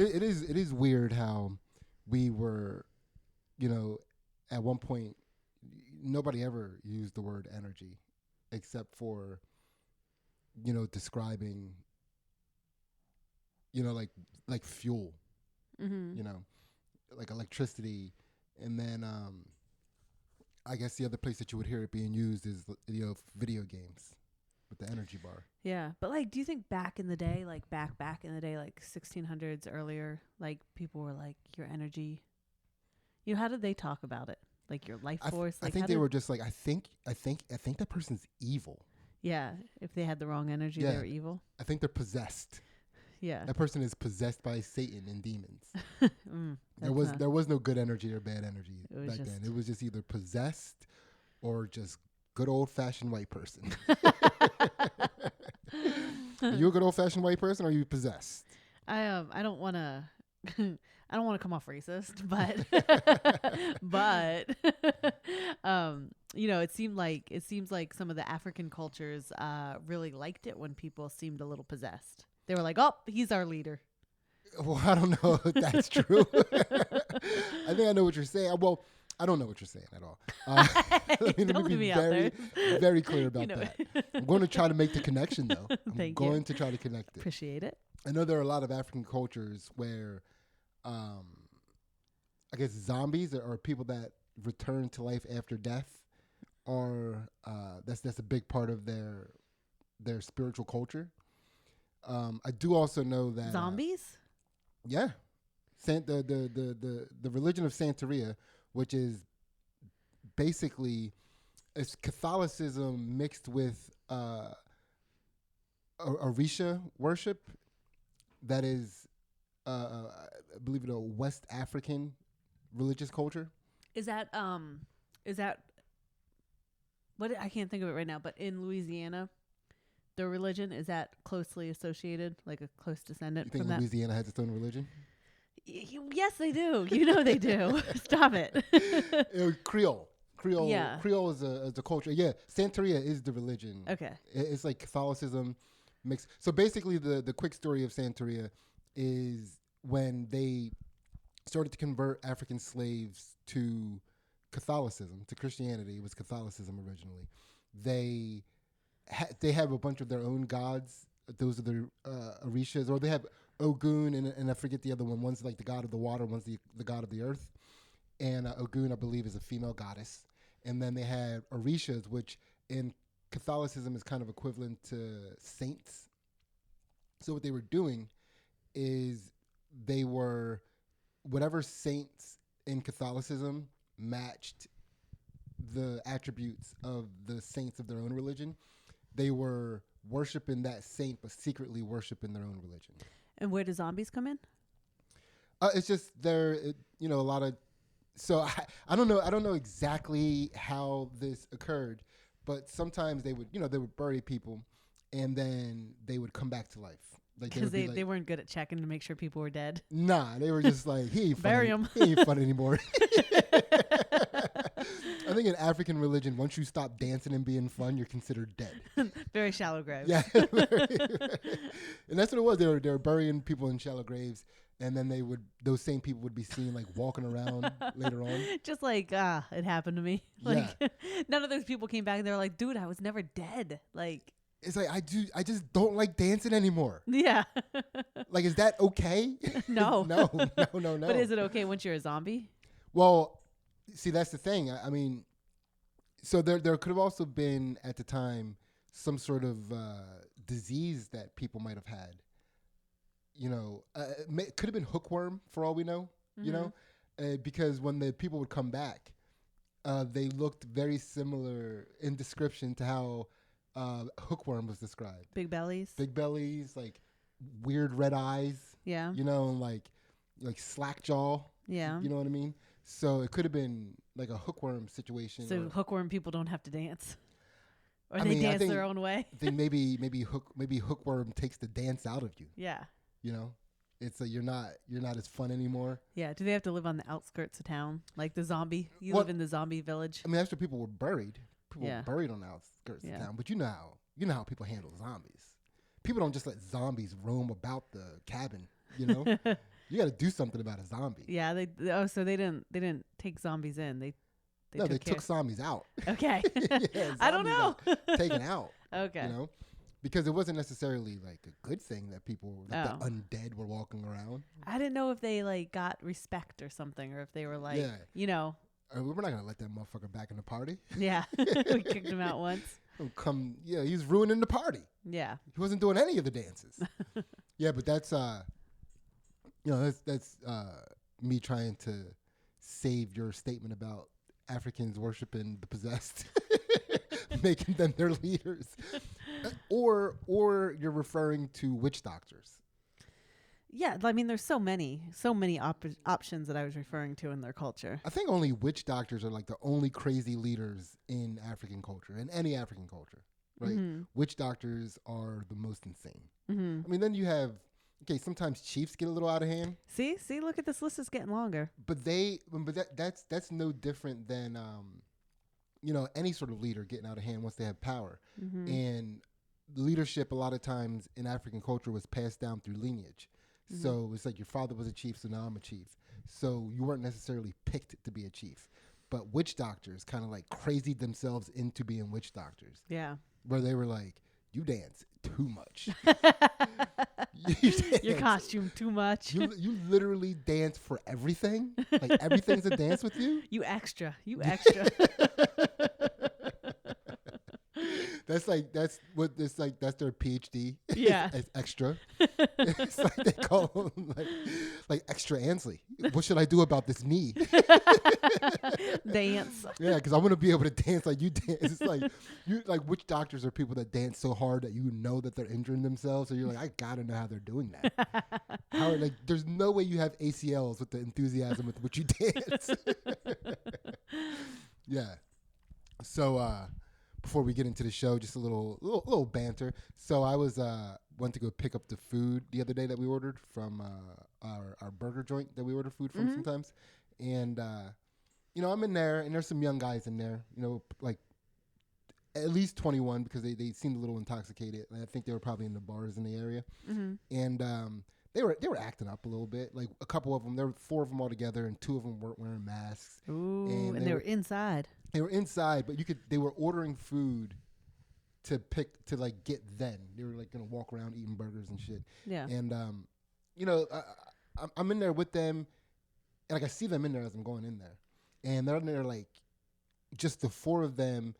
it is weird how we were, at one point nobody ever used the word energy except for, describing, like fuel, Mm-hmm. like electricity, and then I guess the other place that you would hear it being used is video games with the energy bar. Yeah, but like, do you think back in the day, like back in the day, like 1600s earlier, like people were like your energy? How did they talk about it? Like your life force? I Like think they were just like I think that person's evil. Yeah, if they had the wrong energy, Yeah. they were evil. I think they're possessed. Yeah. That person is possessed by Satan and demons. That's There was no good energy or bad energy It was back just- then. It was just either possessed or just good old fashioned white person. Are you a good old fashioned white person or are you possessed? I don't want to I don't want to come off racist, but it seems like some of the African cultures really liked it when people seemed a little possessed. They were like, "Oh, he's our leader." Well, I don't know if that's true. I think I know what you're saying. Well, I don't know what you're saying at all. Let me Don't leave be me out very, there. very clear about You know that. it. I'm going to try to make the connection, though. I'm Thank going you. to try to connect it. Appreciate it. I know there are a lot of African cultures where, I guess zombies or people that return to life after death are that's a big part of their spiritual culture. I do also know that Zombies? yeah, the religion of Santeria, which is basically it's Catholicism mixed with Orisha worship. That is, I believe, West African religious culture. Is that what I can't think of it right now, but in Louisiana, the religion is that closely associated, like a close descendant You think from that? Louisiana has its own religion? Yes, they do. They do. Stop it. Creole. Yeah. Creole is a culture. Yeah, Santeria is the religion. Okay. It's like Catholicism mixed. So basically, the quick story of Santeria is when they started to convert African slaves to Catholicism, to Christianity. It was Catholicism originally. They have a bunch of their own gods. Those are the Orishas, or they have Ogun, and I forget the other one. One's like the god of the water, one's the god of the earth. And Ogun, I believe, is a female goddess. And then they had Orishas, which in Catholicism is kind of equivalent to saints. So what they were doing is they were whatever saints in Catholicism matched the attributes of the saints of their own religion. They were worshiping that saint, but secretly worshiping their own religion. And where do zombies come in? It's just a lot of. So I don't know. I don't know exactly how this occurred, but sometimes they would bury people, and then they would come back to life. Because they weren't good at checking to make sure people were dead. Nah, they were just like, he ain't Bury fun. him. He ain't fun anymore. I think in African religion, once you stop dancing and being fun, you're considered dead. Very shallow graves. Yeah, and that's what it was. They were burying people in shallow graves, and then those same people would be seen like walking around later on. Just like it happened to me. Like none of those people came back and they were like, dude, I was never dead. Like it's like I just don't like dancing anymore. Yeah. Like, is that okay? No. no. But is it okay once you're a zombie? Well, see, that's the thing. I mean, so there could have also been at the time some sort of disease that people might have had. It could have been hookworm for all we know. Mm-hmm. Because when the people would come back, they looked very similar in description to how hookworm was described. Big bellies, like weird red eyes. Yeah. And like slack jaw. Yeah. You know what I mean? So it could have been like a hookworm situation. So hookworm people don't have to dance, or I they mean, dance their own way. I think maybe hookworm takes the dance out of you. Yeah. It's you're not as fun anymore. Yeah. Do they have to live on the outskirts of town, like the zombie? You live in the zombie village. I mean, that's where people were buried. People were buried on the outskirts of town. But you know how people handle zombies. People don't just let zombies roam about the cabin. You You got to do something about a zombie. Yeah. So they didn't take zombies in. They took zombies out. Okay. Yeah, I don't know. Taken out. Okay. You know, because it wasn't necessarily like a good thing that people, like the undead, were walking around. I didn't know if they like got respect or something, or if they were like, you know. We're not gonna let that motherfucker back in the party. Yeah, we kicked him out once. He's ruining the party. Yeah, he wasn't doing any of the dances. Yeah, but that's that's me trying to save your statement about Africans worshiping the possessed, making them their leaders, or you're referring to witch doctors. Yeah, I mean, there's so many options that I was referring to in their culture. I think only witch doctors are like the only crazy leaders in African culture, in any African culture, right? Mm-hmm. Witch doctors are the most insane. Mm-hmm. I mean, then you have, sometimes chiefs get a little out of hand. See, look at this list is getting longer. But that's no different than, any sort of leader getting out of hand once they have power. Mm-hmm. And leadership a lot of times in African culture was passed down through lineage. Mm-hmm. So it's like your father was a chief, so now I'm a chief. So you weren't necessarily picked to be a chief. But witch doctors kind of like crazied themselves into being witch doctors. Yeah. Where they were like, you dance too much. Your costume too much. You literally dance for everything. Like everything's a dance with you. You extra. That's their PhD. Yeah. It's extra. It's like they call them like extra Ansley. What should I do about this knee? Dance. Yeah, because I want to be able to dance like you dance. It's like witch doctors are people that dance so hard that you know that they're injuring themselves. So you're like, I gotta know how they're doing that. There's no way you have ACLs with the enthusiasm with which you dance. Yeah. So before we get into the show, just a little banter. So I went to go pick up the food the other day that we ordered from our burger joint that we order food from sometimes. And, I'm in there, and there's some young guys in there, like at least 21 because they seemed a little intoxicated. And I think they were probably in the bars in the area. Mm-hmm. And they were acting up a little bit. Like a couple of them, there were 4 of them all together, and 2 of them weren't wearing masks. Ooh, and they were inside. They were inside, but they were ordering food to get then. They were like going to walk around eating burgers and shit. Yeah. And, I'm in there with them, and like I see them in there as I'm going in there. And they're in there like just the 4 of them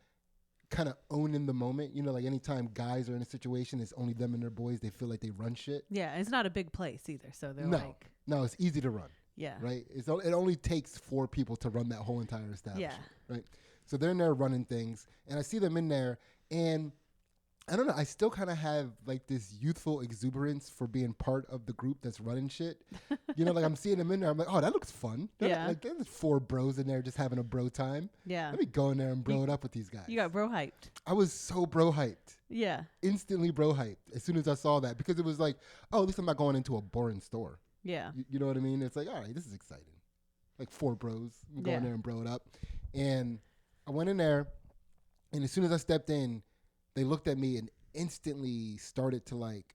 kind of owning the moment. Like anytime guys are in a situation, it's only them and their boys. They feel like they run shit. Yeah, it's not a big place either. So they're No, it's easy to run. Yeah. Right? It only takes 4 people to run that whole entire establishment. Yeah. Right? So they're in there running things, and I see them in there, and I don't know, I still kind of have like this youthful exuberance for being part of the group that's running shit. Like I'm seeing them in there, I'm like, oh, that looks fun. Yeah. Like there's 4 bros in there just having a bro time. Yeah. Let me go in there and bro it up with these guys. You got bro hyped. I was so bro hyped. Yeah. Instantly bro hyped as soon as I saw that, because it was like, oh, at least I'm not going into a boring store. Yeah. You know what I mean? It's like, all right, this is exciting. Like 4 bros. I'm going there and bro it up. And I went in there, and as soon as I stepped in, they looked at me and instantly started to like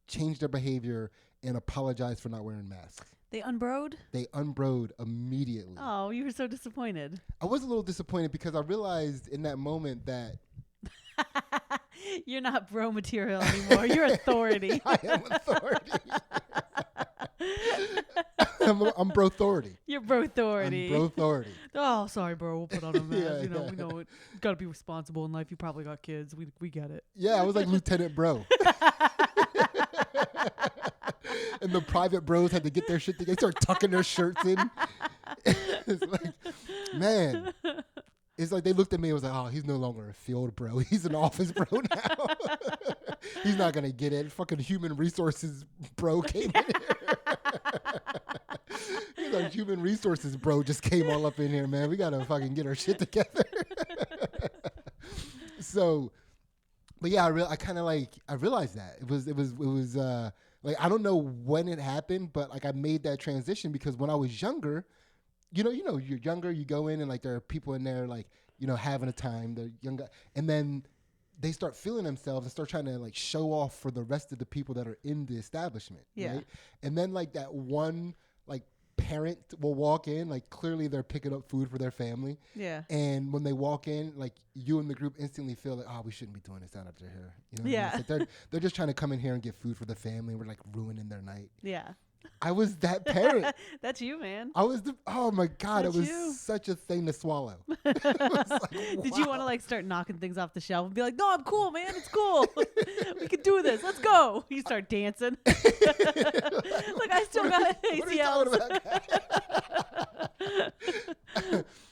change their behavior and apologize for not wearing masks. They unbroed? They unbroed immediately. Oh, you were so disappointed. I was a little disappointed because I realized in that moment that you're not bro material anymore. You're authority. I am authority. I'm Brothority. You're Brothority. I'm Brothority. Oh, sorry, bro. We'll put on a mask. We know it. You gotta be responsible in life. You probably got kids. We get it. Yeah, I was like Lieutenant Bro. And the private bros had to get their shit together. They started tucking their shirts in. It's like, man. It's like they looked at me and was like, oh, he's no longer a field bro. He's an office bro now. He's not going to get it. Fucking human resources bro came in here. He's like, human resources bro just came all up in here, man. We got to fucking get our shit together. So, but yeah, I kind of like, I realized that. It was like, I don't know when it happened, but like I made that transition because when I was younger, you're younger, you go in and like there are people in there like, having a time, they're younger. And then they start feeling themselves and start trying to like show off for the rest of the people that are in the establishment. Yeah. Right? And then like that one like parent will walk in, like clearly they're picking up food for their family. Yeah. And when they walk in, like you and the group instantly feel like, oh, we shouldn't be doing this down after here. You know what I mean? It's like they're just trying to come in here and get food for the family. We're like ruining their night. Yeah. I was that parent. That's you, man. I was oh my God, That's it was you. such a thing to swallow. Did you want to like start knocking things off the shelf and be like, no, I'm cool, man. It's cool. We can do this. Let's go. You start dancing. Like I still got ACLs.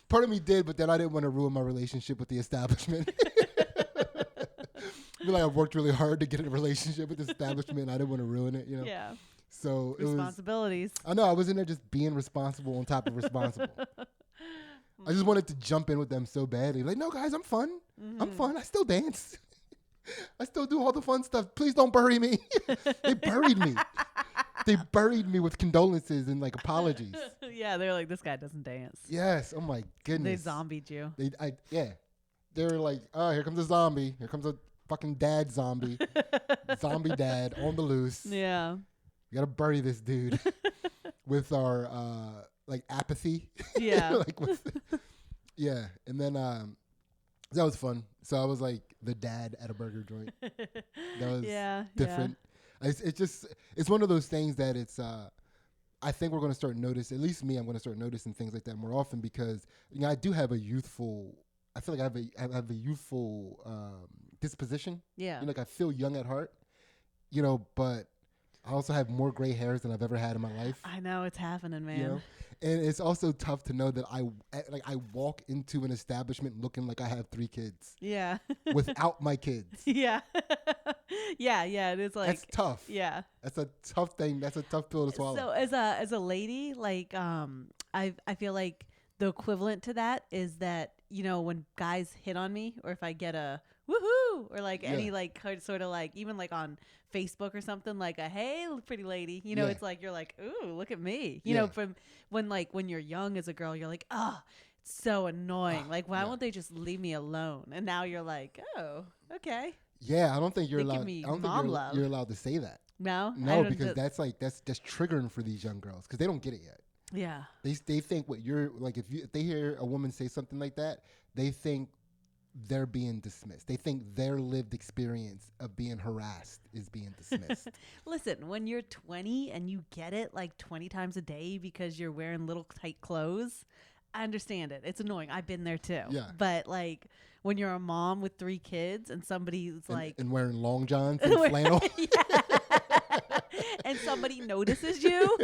Part of me did, but then I didn't want to ruin my relationship with the establishment. I feel like I've worked really hard to get in a relationship with the establishment. I didn't want to ruin it, you know? Yeah. So Responsibilities. I know I was in there just being responsible on top of responsible. I just wanted to jump in with them so badly. Like, no, guys, I'm fun. I'm fun. I still dance. I still do all the fun stuff. Please don't bury me. They buried me. They buried me with condolences and like apologies. Yeah, they're like, this guy doesn't dance. Yes. Oh my goodness. They zombied you. They were like, oh, here comes a zombie. Here comes a fucking dad zombie. Zombie dad on the loose. Yeah. We gotta bury this dude with our like apathy. Yeah. And then that was fun. So I was like the dad at a burger joint. That was different. Yeah. It's one of those things that it's I think we're gonna start noticing. At least me, I'm gonna start noticing things like that more often because I do have a youthful. I feel like I have a youthful disposition. Yeah. Like I feel young at heart. But I also have more gray hairs than I've ever had in my life. I know it's happening, man. And it's also tough to know that I walk into an establishment looking like I have 3 kids. Yeah. Without my kids. Yeah. Yeah. It is like that's tough. Yeah. That's a tough thing. That's a tough pill to swallow. So as a lady, like I feel like the equivalent to that is that when guys hit on me or if I get a woohoo or like any like sort of like even like on Facebook or something like a hey pretty lady it's like you're like ooh look at me from when you're young as a girl you're like oh it's so annoying like why won't they just leave me alone and now you're like oh okay I don't think you're allowed you're allowed to say that no because that's just triggering for these young girls because they don't get it yet. Yeah, they think what you're like if they hear a woman say something like that they think they're being dismissed. They think their lived experience of being harassed is being dismissed. Listen, when you're 20 and you get it like 20 times a day because you're wearing little tight clothes, I understand it. It's annoying. I've been there too. Yeah. But like when you're a mom with 3 kids and somebody's and wearing long johns and flannel. And somebody notices you,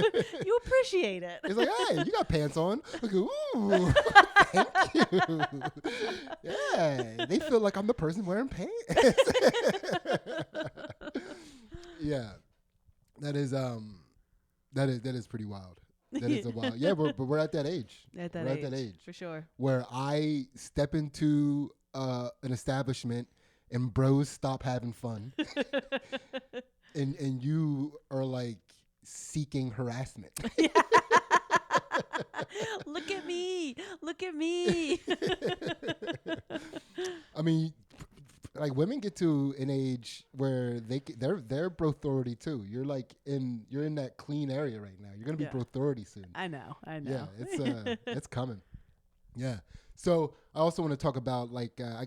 you appreciate it. It's like, hey, you got pants on. I go, ooh, thank you. Yeah, they feel like I'm the person wearing pants. Yeah, that is pretty wild. That is a wild. Yeah, but we're at that age. At that age, for sure. Where I step into an establishment and bros stop having fun. And you are like seeking harassment. Look at me. Look at me. I mean, like women get to an age where they're Brothority too. You're in that clean area right now. You're gonna be Brothority soon. I know. Yeah, it's coming. Yeah. So I also want to talk about like I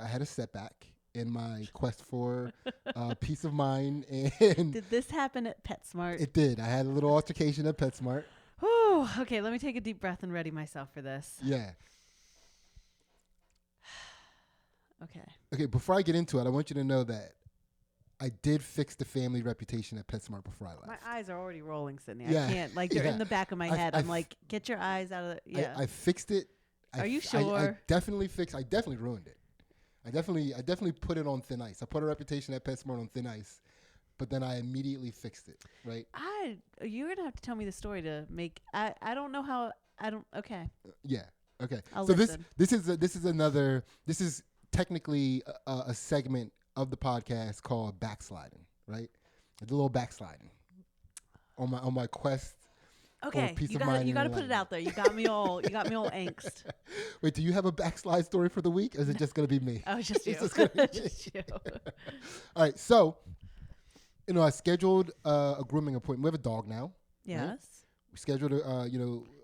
had a setback in my quest for peace of mind. And did this happen at Petsmart? It did. I had a little altercation at Petsmart. Whew, okay, let me take a deep breath and ready myself for this. Yeah. Okay, before I get into it, I want you to know that I did fix the family reputation at Petsmart before I left. My eyes are already rolling, Sidney. I can't. Like, they're in the back of my head. I'm like, get your eyes out of the... Yeah. I fixed it. Are you sure? I definitely ruined it. I definitely put it on thin ice. I put a reputation at Petsmart on thin ice, but then I immediately fixed it, right? You're going to have to tell me the story to make... I don't know how... Okay. Yeah. Okay. I'll so listen. This is technically a segment of the podcast called backsliding, right? A little backsliding on my quest Okay, peace you of got mind. you got to and put it out there. You got me all angst. Wait, do you have a backslide story for the week, or is it just going to be me? Oh, just you. It's just gonna be me. Just you. All right, so I scheduled a grooming appointment. We have a dog now. Yes. Right? We scheduled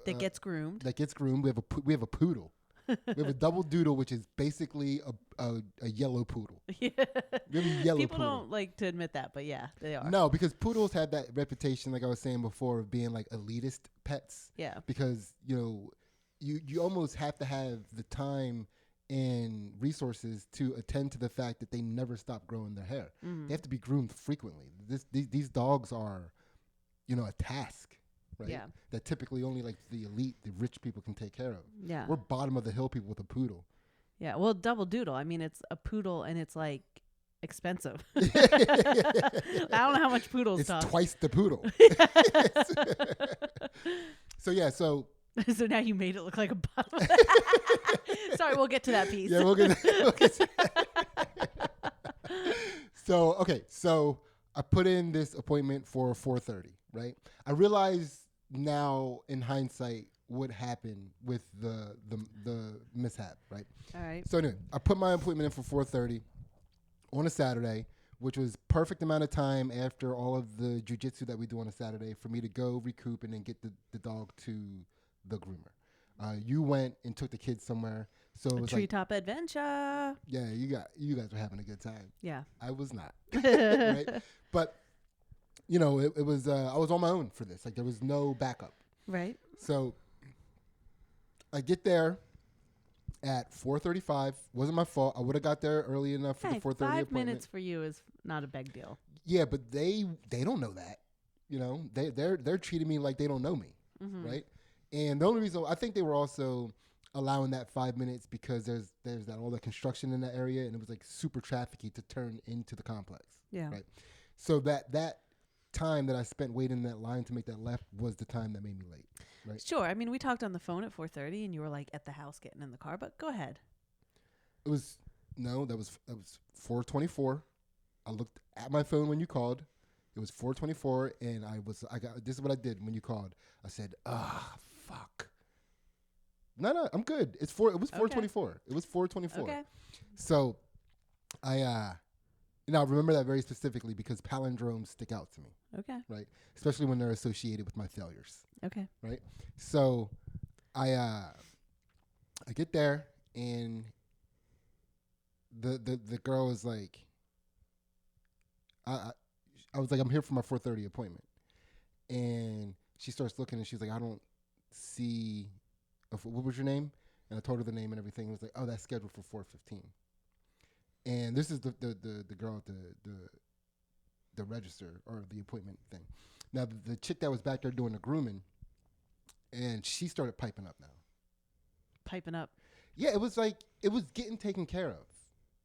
That gets groomed. That gets groomed. We have a poodle. We have a double doodle, which is basically a yellow poodle. Yeah. We have a yellow People poodle. don't like to admit that, but yeah, they are. No, because poodles have that reputation, like I was saying before, of being like elitist pets. Yeah. Because you almost have to have the time and resources to attend to the fact that they never stop growing their hair. Mm. They have to be groomed frequently. These dogs are, a task, right? Yeah. That typically only like the elite, the rich people can take care of. Yeah. We're bottom of the hill people with a poodle. Yeah. Well, double doodle. I mean, it's a poodle and it's like expensive. I don't know how much poodles It's cost. twice the poodle. So So now you made it look like a bottle. Sorry, we'll get to that piece. yeah, we'll get to that. So I put in this appointment for 4:30, right? I realize now in hindsight what happened with the mishap, right? All right. So anyway, I put my appointment in for 4:30 on a Saturday, which was perfect amount of time after all of the jujitsu that we do on a Saturday for me to go recoup and then get the dog to the groomer. You went and took the kids somewhere, so it was Treetop adventure. yeah, you guys were having a good time. Yeah. I was not, right? But it was I was on my own for this. Like there was no backup. Right. So I get there at 4:35. Wasn't my fault. I would have got there early enough for the 4:30 appointment. 5 minutes for you is not a big deal. Yeah, but they don't know that. They're treating me like they don't know me, right? And the only reason I think they were also allowing that 5 minutes because there's that all the construction in that area and it was like super trafficky to turn into the complex. Yeah. Right. So that time that I spent waiting in that line to make that left was the time that made me late. Right. Sure. I mean, we talked on the phone at 4:30 and you were like at the house getting in the car, but go ahead. That was 4:24. I looked at my phone when you called. It was 4:24 and this is what I did when you called. I said, fuck. No, I'm good. It was 4:24. It was 4:24. Okay. So I remember that very specifically because palindromes stick out to me. Okay. Right? Especially when they're associated with my failures. Okay. Right? So I get there and the girl is like I was like, I'm here for my 4:30 appointment. And she starts looking and she's like, I don't see what was your name? And I told her the name and everything. It was like, oh, that's scheduled for 4:15. And this is the girl at the register or the appointment thing. Now the chick that was back there doing the grooming, and she started piping up now. Piping up. Yeah, it was like it was getting taken care of,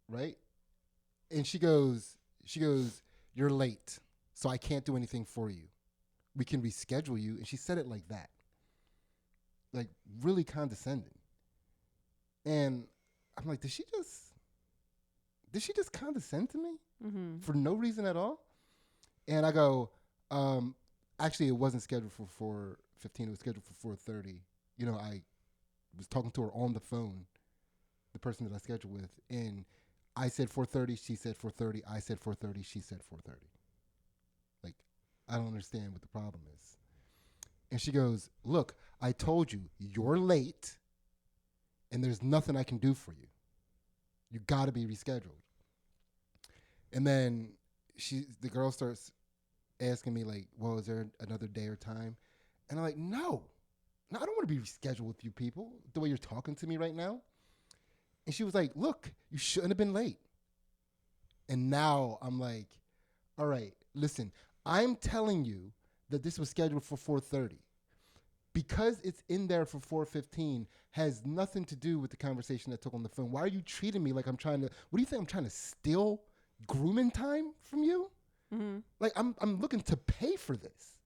right? And she goes, you're late, so I can't do anything for you. We can reschedule you. And she said it like that, like really condescending. And I'm like, did she just condescend to me for no reason at all? And I go, actually, it wasn't scheduled for 4:15. It was scheduled for 4:30. I was talking to her on the phone, the person that I scheduled with, and I said 4:30. She said 4:30. I said 4:30. She said 4:30. Like, I don't understand what the problem is. And she goes, look, I told you, you're late, and there's nothing I can do for you. You got to be rescheduled. And then the girl starts asking me, like, well, is there another day or time? And I'm like, no, I don't want to be rescheduled with you people the way you're talking to me right now. And she was like, look, you shouldn't have been late. And now I'm like, all right, listen, I'm telling you that this was scheduled for 4:30. Because it's in there for 4:15 has nothing to do with the conversation that took on the phone. Why are you treating me like what do you think I'm trying to steal grooming time from you? Mm-hmm. Like I'm looking to pay for this.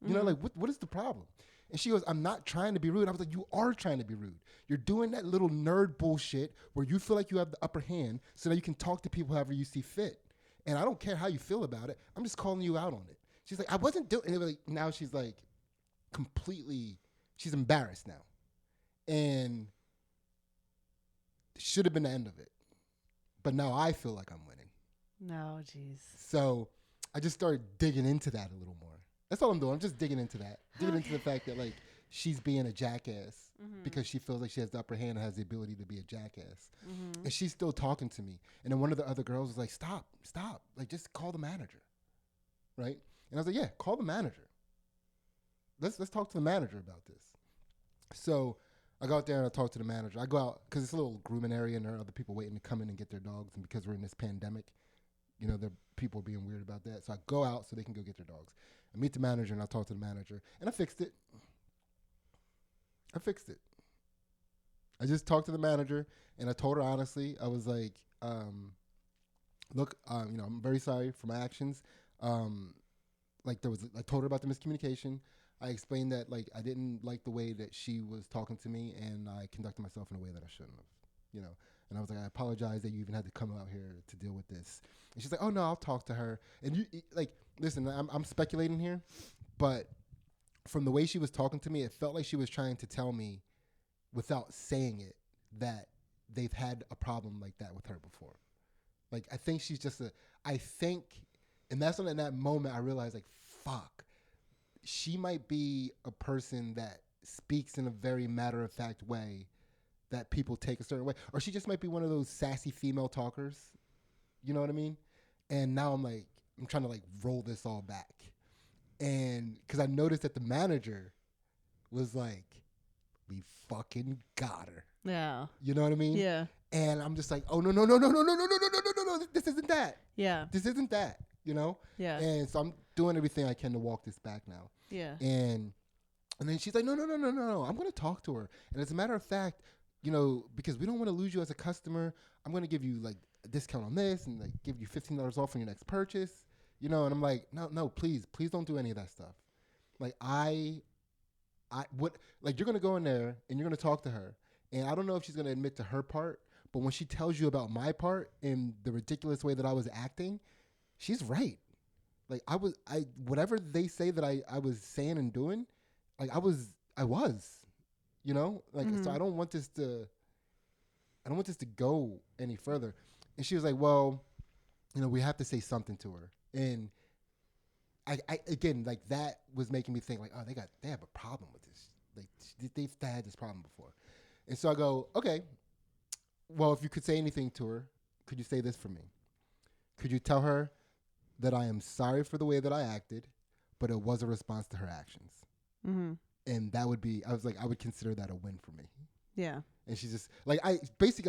Like what is the problem? And she goes, I'm not trying to be rude. I was like, you are trying to be rude. You're doing that little nerd bullshit where you feel like you have the upper hand so that you can talk to people however you see fit. And I don't care how you feel about it. I'm just calling you out on it. She's like, I wasn't doing it. Now she's like, she's embarrassed now. And should have been the end of it. But now I feel like I'm winning. No, jeez. So I just started digging into that a little more. That's all I'm doing. I'm just digging into that. Digging into the fact that, like, she's being a jackass because she feels like she has the upper hand and has the ability to be a jackass. And she's still talking to me. And then one of the other girls was like, stop. Like, just call the manager. Right? And I was like, yeah, call the manager. Let's talk to the manager about this. So I go out there and I talk to the manager. I go out because it's a little grooming area and there are other people waiting to come in and get their dogs. And because we're in this pandemic, you know, people are being weird about that. So I go out so they can go get their dogs. I meet the manager and I talk to the manager. And I fixed it. I just talked to the manager and I told her honestly, I was like, look, you know, I'm very sorry for my actions. I told her about the miscommunication. I explained that, like, I didn't like the way that she was talking to me and I conducted myself in a way that I shouldn't have, you know. And I was like, I apologize that you even had to come out here to deal with this. And she's like, oh, no, I'll talk to her. And, you like, listen, I'm speculating here, but from the way she was talking to me, it felt like she was trying to tell me without saying it that they've had a problem like that with her before. Like, I think she's just and that's when in that moment I realized, like, fuck. She might be a person that speaks in a very matter-of-fact way that people take a certain way. Or she just might be one of those sassy female talkers. You know what I mean? And now I'm trying to, like, roll this all back. And because I noticed that the manager was like, we fucking got her. Yeah. You know what I mean? Yeah. And I'm just like, oh, no. This isn't that. Yeah. This isn't that, you know? Yeah. And so I'm doing everything I can to walk this back now. Yeah. And then she's like, no. I'm going to talk to her. And as a matter of fact, you know, because we don't want to lose you as a customer, I'm going to give you, like, a discount on this and, like, give you $15 off on your next purchase. You know, and I'm like, no, please don't do any of that stuff. Like, you're going to go in there and you're going to talk to her. And I don't know if she's going to admit to her part, but when she tells you about my part in the ridiculous way that I was acting, she's right. Like, whatever they say that I was saying and doing, like, I was, you know, like, so I don't want this to go any further. And she was like, well, you know, we have to say something to her. And I again, like, that was making me think, like, oh, they have a problem with this. Like, they've had this problem before. And so I go, okay, well, if you could say anything to her, could you say this for me? Could you tell her that I am sorry for the way that I acted, but it was a response to her actions? Mm-hmm. And that would be, I was like, I would consider that a win for me. Yeah. And she's just, like, I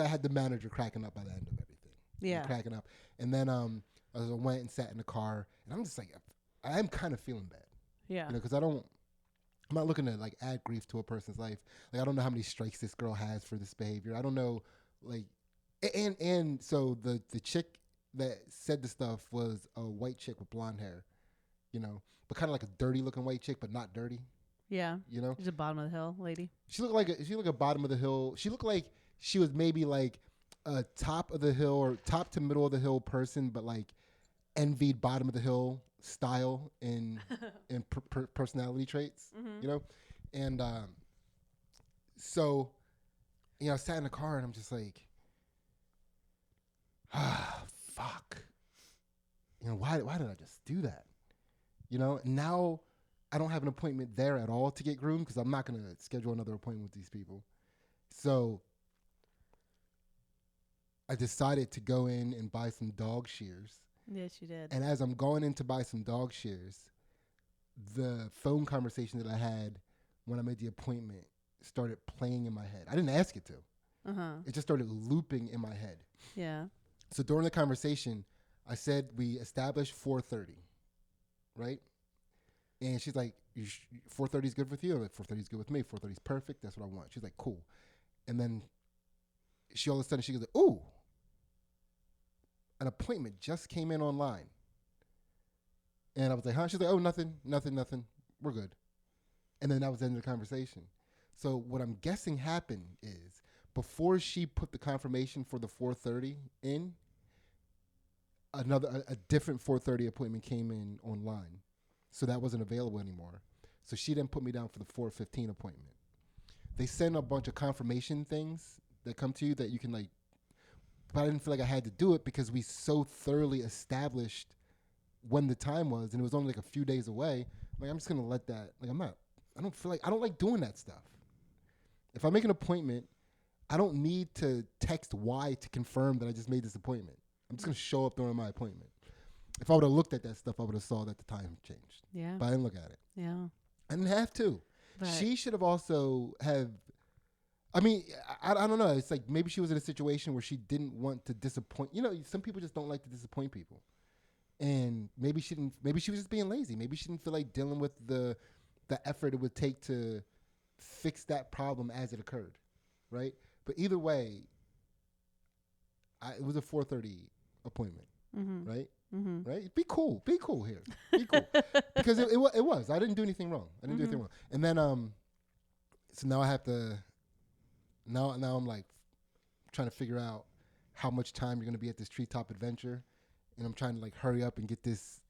had the manager cracking up by the end of everything. Yeah. Cracking up. And then I went and sat in the car, and I'm just like, I am kind of feeling bad. Yeah. You know, because I'm not looking to, like, add grief to a person's life. Like, I don't know how many strikes this girl has for this behavior. I don't know, like, and so the chick that said the stuff was a white chick with blonde hair, you know, but kind of like a dirty looking white chick, but not dirty. Yeah. You know? She's a bottom of the hill lady. She looked like a bottom of the hill. She looked like she was maybe like a top of the hill or top to middle of the hill person, but like envied bottom of the hill style in personality traits, you know? And so, you know, I sat in the car and I'm just like, fuck. You know, why did I just do that? You know, now I don't have an appointment there at all to get groomed because I'm not going to schedule another appointment with these people. So I decided to go in and buy some dog shears. Yes, you did. And as I'm going in to buy some dog shears, the phone conversation that I had when I made the appointment started playing in my head. I didn't ask it to. It just started looping in my head. Yeah. So during the conversation, I said we established 4:30, right? And she's like, 4:30 is good with you? I'm like, 4:30 is good with me. 4:30 is perfect. That's what I want. She's like, cool. And then she all of a sudden, she goes, ooh, an appointment just came in online. And I was like, huh? She's like, oh, nothing. We're good. And then that was the end of the conversation. So what I'm guessing happened is before she put the confirmation for the 4:30 in, a different 4:30 appointment came in online. So that wasn't available anymore. So she didn't put me down for the 4:15 appointment. They send a bunch of confirmation things that come to you that you can like, but I didn't feel like I had to do it because we so thoroughly established when the time was, and it was only like a few days away. Like, I'm just going to let that, like, I don't like doing that stuff. If I make an appointment, I don't need to text Y to confirm that I just made this appointment. I'm just going to show up during my appointment. If I would have looked at that stuff, I would have saw that the time changed. Yeah. But I didn't look at it. Yeah. I didn't have to. But She should have also have, I mean, I don't know. It's like maybe she was in a situation where she didn't want to disappoint. You know, some people just don't like to disappoint people. And maybe she was just being lazy. Maybe she didn't feel like dealing with the effort it would take to fix that problem as it occurred, right? But either way, it was a 4:30 appointment, right? Mm-hmm. Right? Be cool here. Be cool. Because it was. I didn't do anything wrong. And then, so now I have to, now I'm like trying to figure out how much time you're going to be at this treetop adventure. And I'm trying to like hurry up and get this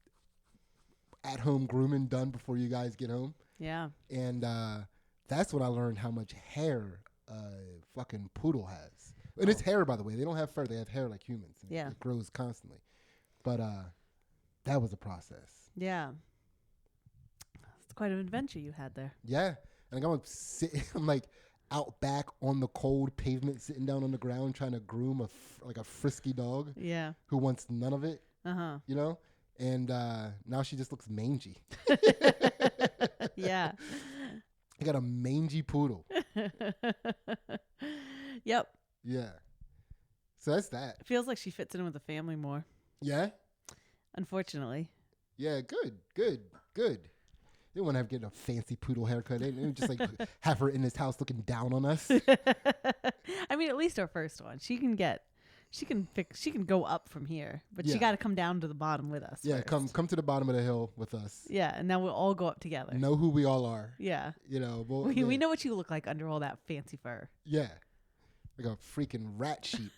at-home grooming done before you guys get home. Yeah. And that's when I learned how much hair a fucking poodle has. And it's hair, by the way. They don't have fur. They have hair like humans. Yeah. It grows constantly. But that was a process. Yeah. It's quite an adventure you had there. Yeah. And I'm like out back on the cold pavement, sitting down on the ground, trying to groom a frisky dog. Yeah. Who wants none of it. Uh-huh. You know? And now she just looks mangy. Yeah. I got a mangy poodle. Yep. Yeah. So that's that. It feels like she fits in with the family more. Yeah? Unfortunately. Yeah, good. They want to get a fancy poodle haircut. They just like have her in this house looking down on us. I mean, at least our first one. She can go up from here, but she got to come down to the bottom with us. Yeah, first. come to the bottom of the hill with us. Yeah, and now we'll all go up together. Know who we all are. Yeah. You know, we know what you look like under all that fancy fur. Yeah. Like a freaking rat sheep.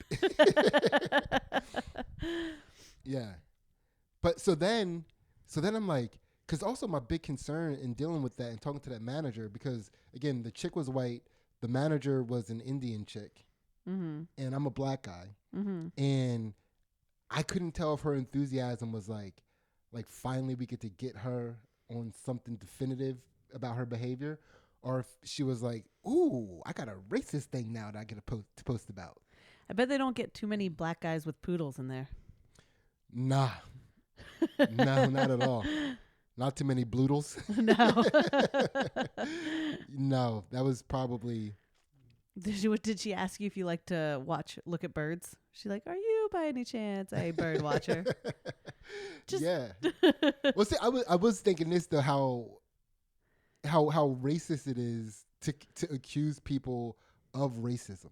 Yeah. But so then I'm like, because also my big concern in dealing with that and talking to that manager, because again, the chick was white, the manager was an Indian chick, and I'm a black guy, and I couldn't tell if her enthusiasm was like finally we get to get her on something definitive about her behavior, or if she was like, ooh, I got a racist thing now that I get to post about. I bet they don't get too many black guys with poodles in there. Nah. No, not at all. Not too many bloodles. No. No, that was probably. Did she ask you if you like to look at birds? She's like, are you by any chance a bird watcher? Yeah. Well, see, I was thinking this though, how racist it is to accuse people of racism.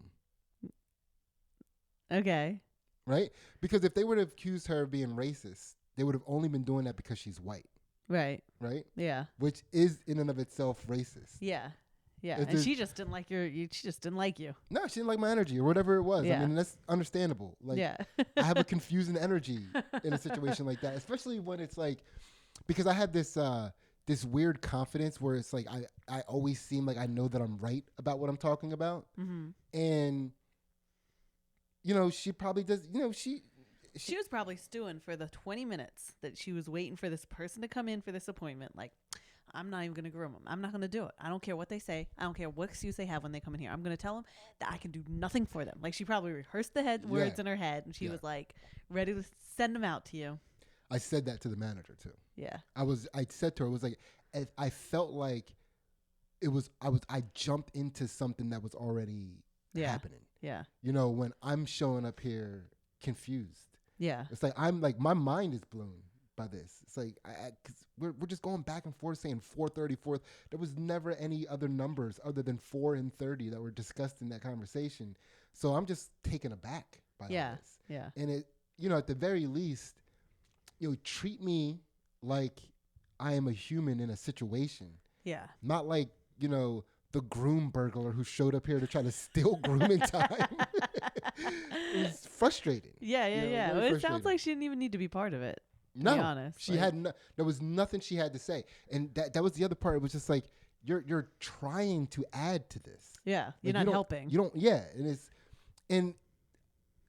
Okay. Right? Because if they would have accused her of being racist, they would have only been doing that because she's white. Right. Right? Yeah. Which is in and of itself racist. Yeah. Yeah. And she just didn't like she just didn't like you. No, she didn't like my energy or whatever it was. Yeah. I mean, that's understandable. Like, yeah. I have a confusing energy in a situation like that, especially when it's like, because I had this this weird confidence where it's like I always seem like I know that I'm right about what I'm talking about. Mm-hmm. And, you know, she probably does, you know, she was probably stewing for the 20 minutes that she was waiting for this person to come in for this appointment. Like, I'm not even going to groom them. I'm not going to do it. I don't care what they say. I don't care what excuse they have when they come in here. I'm going to tell them that I can do nothing for them. Like, she probably rehearsed the words in her head, and she was like ready to send them out to you. I said that to the manager too. Yeah. I said to her, it was like, I felt like I jumped into something that was already happening. Yeah. You know, when I'm showing up here confused. Yeah. It's like, my mind is blown by this. It's like, cause we're just going back and forth saying 4:30. There was never any other numbers other than 4 and 30 that were discussed in that conversation. So I'm just taken aback by all this. Yeah. And it, you know, at the very least, you know, treat me like I am a human in a situation. Yeah. Not like, you know, the groom burglar who showed up here to try to steal grooming time. It was frustrating. Yeah. Well, it sounds like she didn't even need to be part of it. No, be honest. she had there was nothing she had to say, and that was the other part. It was just like you're trying to add to this. Yeah, you're Like, not helping. You don't. Yeah, and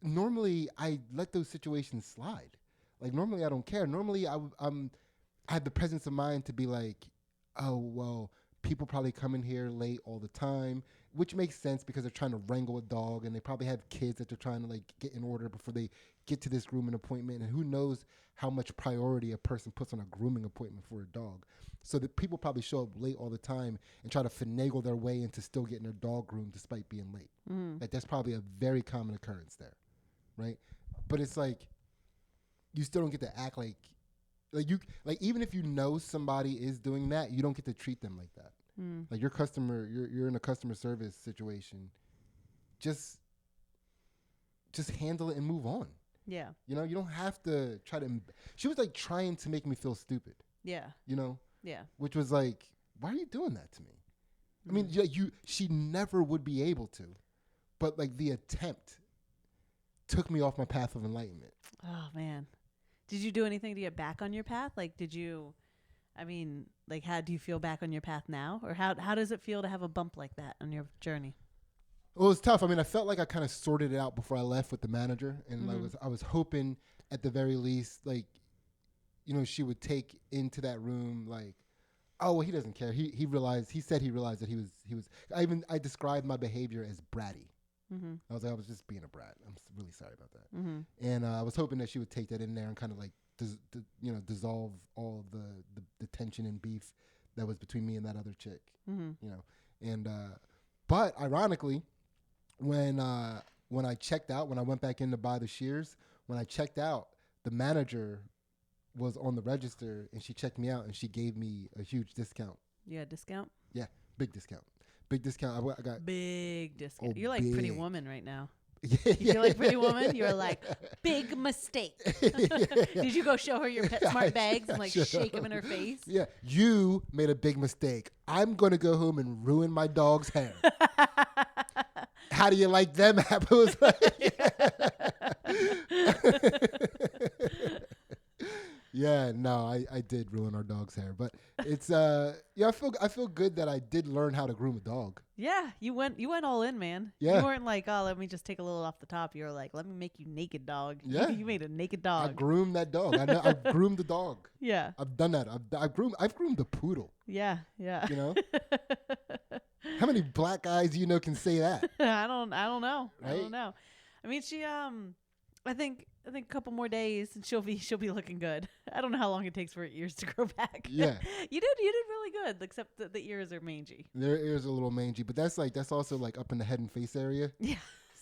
normally I let those situations slide. Like normally I don't care. Normally I had the presence of mind to be like, oh well, people probably come in here late all the time, which makes sense because they're trying to wrangle a dog and they probably have kids that they're trying to like get in order before they get to this grooming appointment, and who knows how much priority a person puts on a grooming appointment for a dog. So that people probably show up late all the time and try to finagle their way into still getting their dog groomed despite being late. Like that's probably a very common occurrence there, right? But it's like you still don't get to act like even if you know somebody is doing that, you don't get to treat them like that. Like your customer, you're in a customer service situation. Just handle it and move on. Yeah. You know, you don't have to try to. She was like trying to make me feel stupid. Yeah. You know. Yeah. Which was like, why are you doing that to me? I mean, she never would be able to, but like the attempt took me off my path of enlightenment. Oh man, did you do anything to get back on your path? Like, how do you feel back on your path now, or how does it feel to have a bump like that on your journey? Well, it was tough. I mean, I felt like I kind of sorted it out before I left with the manager, and I was hoping at the very least, like, you know, she would take into that room like, oh, well, he doesn't care. He said he realized that he was. I described my behavior as bratty. I was like, I was just being a brat. I'm really sorry about that. And I was hoping that she would take that in there and kind of like, dissolve all the tension and beef that was between me and that other chick. You know, and but ironically, when I checked out, when I went back in to buy the shears, when I checked out, the manager was on the register and she checked me out and she gave me a huge discount. You got a discount? Yeah, big discount. Big discount. I got big discount. You're like big. Pretty Woman right now. Yeah, you feel like Pretty Woman? You're like, big mistake. Did you go show her your Petsmart bags and like shake them in her face? Yeah, you made a big mistake. I'm going to go home and ruin my dog's hair. How do you like them apples? Yeah, no, I did ruin our dog's hair, but it's I feel good that I did learn how to groom a dog. Yeah, you went all in, man. Yeah. You weren't like, oh, let me just take a little off the top. You were like, let me make you naked dog. Yeah. You made a naked dog. I groomed that dog. I've groomed the dog. Yeah. I've done that. I've groomed the poodle. Yeah, yeah. You know? How many black guys do you know can say that? I don't know. Right? I don't know. I mean, she I think a couple more days and she'll be looking good. I don't know how long it takes for her ears to grow back. Yeah. You did really good, except that the ears are mangy. Their ears are a little mangy, but that's also like up in the head and face area. Yeah.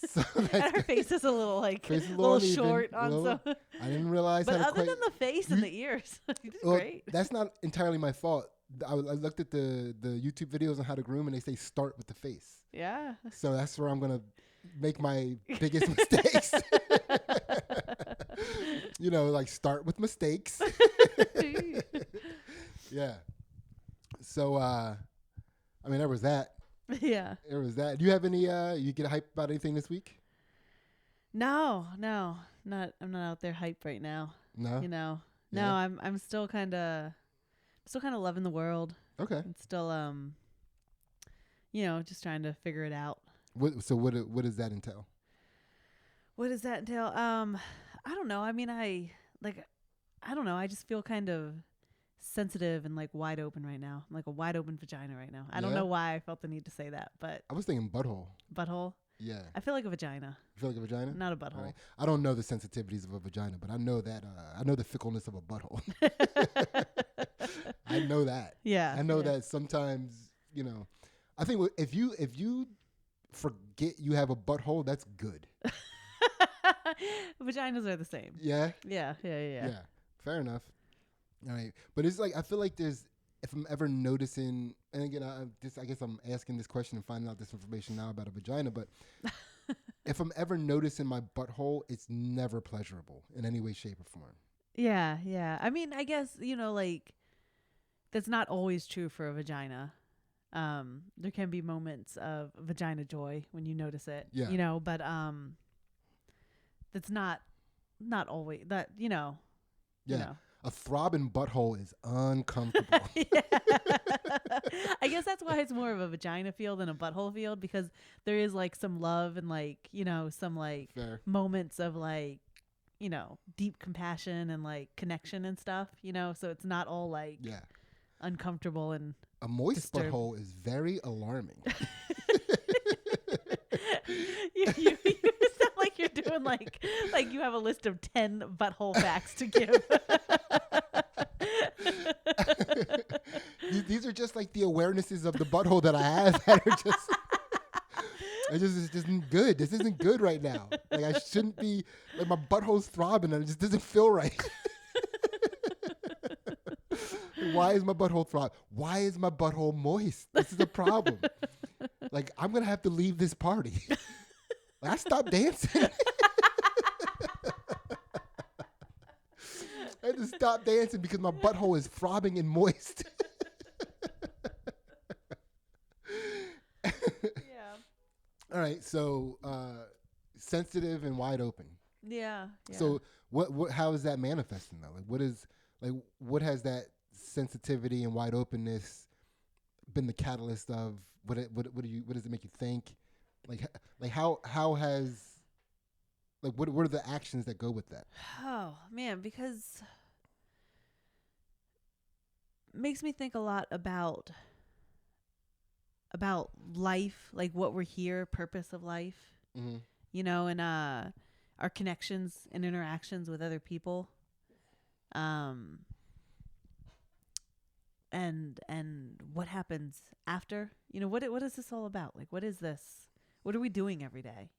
So and her face is a little like face is a little uneven, short on some. I didn't realize But how to other than the face and the ears, you did great. That's not entirely my fault. I looked at the YouTube videos on how to groom, and they say start with the face. Yeah. So that's where I'm gonna make my biggest mistakes. You know, like start with mistakes. Yeah. So I mean, there was that. Yeah. There was that. Do you have any you get hyped about anything this week? No. I'm not out there hype right now. No. You know. Yeah. No, I'm still kind of loving the world. Okay. And still just trying to figure it out. What does that entail? What does that entail? I don't know. I mean, I don't know. I just feel kind of sensitive and like wide open right now. I'm like a wide open vagina right now. I don't know why I felt the need to say that, but I was thinking butthole. Butthole? Yeah. I feel like a vagina. You feel like a vagina? Not a butthole. Right. I don't know the sensitivities of a vagina, but I know that I know the fickleness of a butthole. I know that. Yeah. I know that sometimes, you know, I think if you forget you have a butthole, that's good. Vaginas are the same. Yeah? Yeah. Fair enough. All right. But it's like, I feel like if I'm ever noticing, and again, I guess I'm asking this question and finding out this information now about a vagina, but if I'm ever noticing my butthole, it's never pleasurable in any way, shape, or form. Yeah. I mean, I guess, like, that's not always true for a vagina. There can be moments of vagina joy when you notice it. Yeah. But that's not always that, Yeah. A throbbing butthole is uncomfortable. Yeah. I guess that's why it's more of a vagina field than a butthole field, because there is like some love and like, some like Fair. moments of like, deep compassion and like connection and stuff, so it's not all like Yeah. uncomfortable and A moist disturbing. butthole is very alarming. You sound like you're doing like you have a list of 10 butthole facts to give. These are just like the awarenesses of the butthole that I have that are just. It's just isn't good. This isn't good right now. Like I shouldn't be. Like my butthole's throbbing and it just doesn't feel right. Why is my butthole throb? Why is my butthole moist? This is a problem. Like I'm gonna have to leave this party. Like I stopped dancing. I had to stop dancing because my butthole is throbbing and moist. Yeah. All right, so sensitive and wide open. Yeah. So what how is that manifesting though? What has that sensitivity and wide openness been the catalyst of? What does it make you think? Like how has what are the actions that go with that? Oh man, because it makes me think a lot about life, like what we're here, purpose of life, Mm-hmm. and our connections and interactions with other people, and what happens after. What is this all about? Like, what is this? What are we doing every day?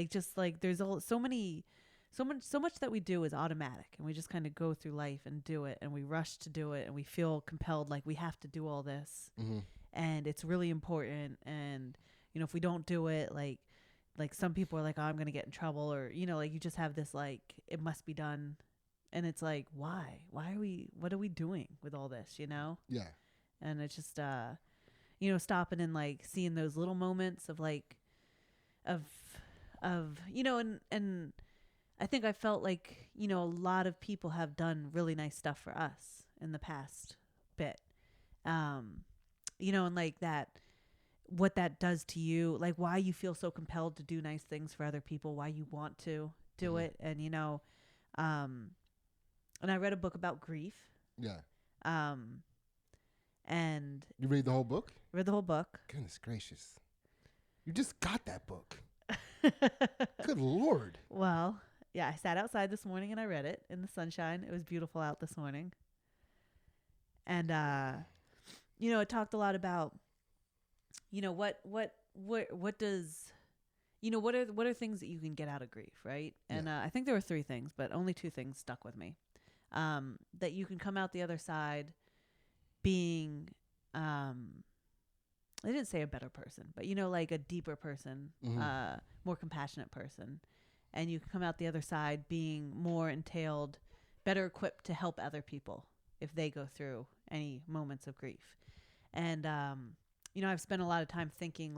Just like there's so much that we do is automatic, and we just kind of go through life and do it, and we rush to do it, and we feel compelled like we have to do all this. Mm-hmm. And it's really important, and if we don't do it, like some people are like, oh, I'm gonna get in trouble, or like you just have this like it must be done, and it's like why are we, what are we doing with all this, Yeah. and it's just stopping and like seeing those little moments of like of and I think I felt like a lot of people have done really nice stuff for us in the past bit, and like that, what that does to you, like why you feel so compelled to do nice things for other people, why you want to do Mm-hmm. it. And and I read a book about grief, Yeah. and You read the whole book? read the whole book. Goodness gracious. You just got that book. Good Lord. Well, yeah, I sat outside this morning and I read it in the sunshine. It was beautiful out this morning. And it talked a lot about what does what are things that you can get out of grief, right? And I think there were 3 things, but only 2 things stuck with me. That you can come out the other side being I didn't say a better person, but like a deeper person, Mm-hmm. more compassionate person. And you can come out the other side being more entailed, better equipped to help other people if they go through any moments of grief. And, I've spent a lot of time thinking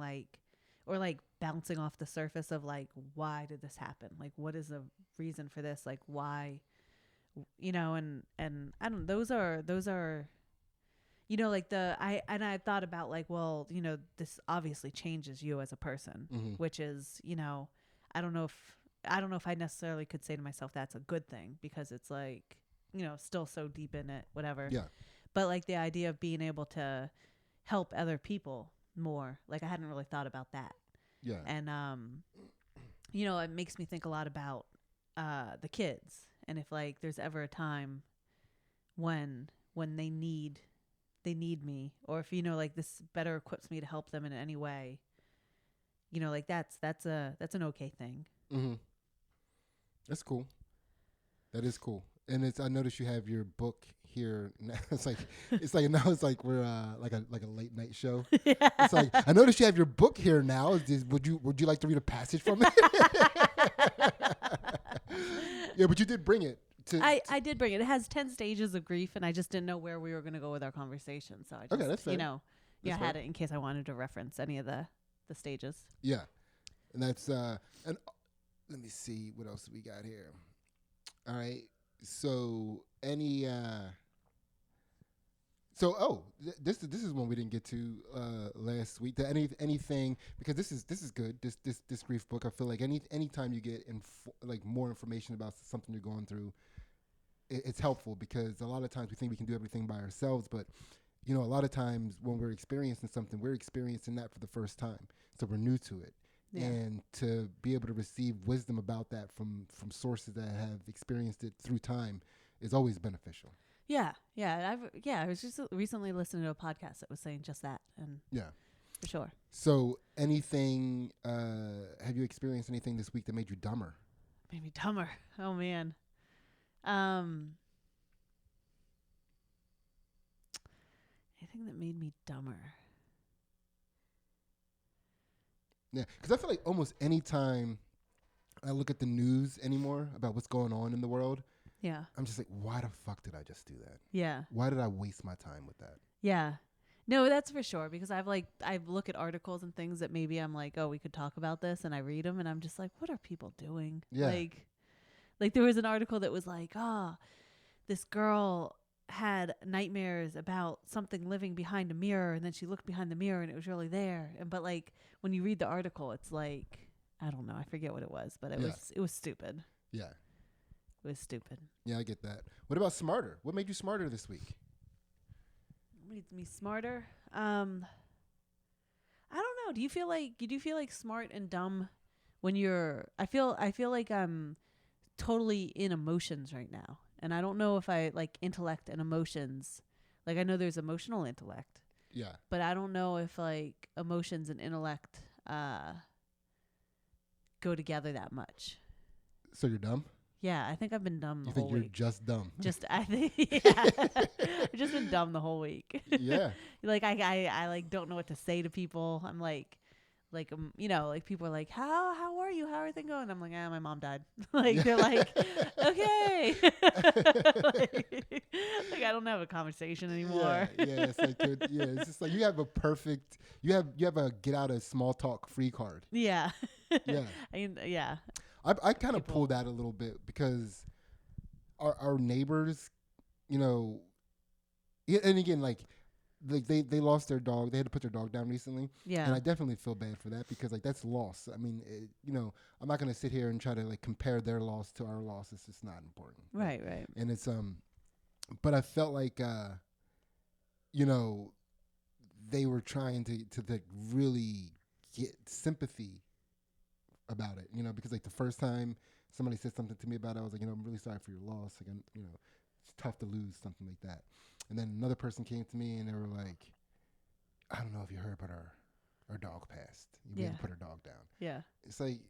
or bouncing off the surface of like, why did this happen? Like, what is the reason for this? Like, why, and I don't, those are, like I thought about like, well, this obviously changes you as a person, Mm-hmm. which is, I don't know if I necessarily could say to myself that's a good thing, because it's like, still so deep in it, whatever. Yeah. But like the idea of being able to help other people more, like I hadn't really thought about that. Yeah. And, it makes me think a lot about the kids, and if like there's ever a time when they need me, or if like this better equips me to help them in any way, like that's an okay thing. Mm-hmm. That's cool. That is cool. And I noticed you have your book here now. It's like now it's like we're like a late night show. Yeah. It's like, I noticed you have your book here now. Would you like to read a passage from it? Yeah, but you did bring it. I did bring it. It has 10 stages of grief, and I just didn't know where we were going to go with our conversation. So I just, Okay, that's fair. I had it in case I wanted to reference any of the stages. Yeah. And that's and let me see what else we got here. All right. So any so oh this is one we didn't get to last week. Anything, because this is good. This grief book. I feel like anytime you get like more information about something you're going through, it's helpful, because a lot of times we think we can do everything by ourselves, but a lot of times when we're experiencing something, we're experiencing that for the first time, so we're new to it. Yeah. And to be able to receive wisdom about that from sources that have experienced it through time is always beneficial. Yeah. I was just recently listening to a podcast that was saying just that, and yeah, for sure. So, anything? Have you experienced anything this week that made you dumber? Made me dumber. Oh man. Anything that made me dumber? Yeah, because I feel like almost any time I look at the news anymore about what's going on in the world, yeah, I'm just like, why the fuck did I just do that? Yeah. Why did I waste my time with that? Yeah. No, that's for sure, because I've look at articles and things that maybe I'm like, oh, we could talk about this, and I read them and I'm just like, what are people doing? Yeah. Like there was an article that was like, this girl had nightmares about something living behind a mirror, and then she looked behind the mirror and it was really there. But like when you read the article, it's like, I don't know, I forget what it was, but it was stupid. Yeah. It was stupid. Yeah, I get that. What about smarter? What made you smarter this week? What made me smarter? I don't know. Do you feel like smart and dumb when you're? I feel like I'm totally in emotions right now, and I don't know if I like intellect and emotions. Like I know there's emotional intellect. Yeah. But I don't know if like emotions and intellect go together that much. So you're dumb? Yeah, I think I've been dumb the whole week. You think you're just dumb? I think, yeah. I've just been dumb the whole week. Yeah. Like I like don't know what to say to people. I'm like people are like, how are you? How are things going? I'm like, my mom died. Like they're like, okay. like I don't have a conversation anymore. Yeah, it's like it's just like you have a get out of small talk free card. Yeah. Yeah. Yeah. I kind of pulled that a little bit because our neighbors, and again, like they lost their dog. They had to put their dog down recently. Yeah. And I definitely feel bad for that, because like that's loss. I mean, I'm not going to sit here and try to like compare their loss to our loss. It's just not important. Right. And it's but I felt like they were trying to like really get sympathy about it, because like the first time somebody said something to me about it, I was like, I'm really sorry for your loss. Like, it's tough to lose something like that. And then another person came to me and they were like, I don't know if you heard, but our dog passed. We had to put our dog down. Yeah. It's like,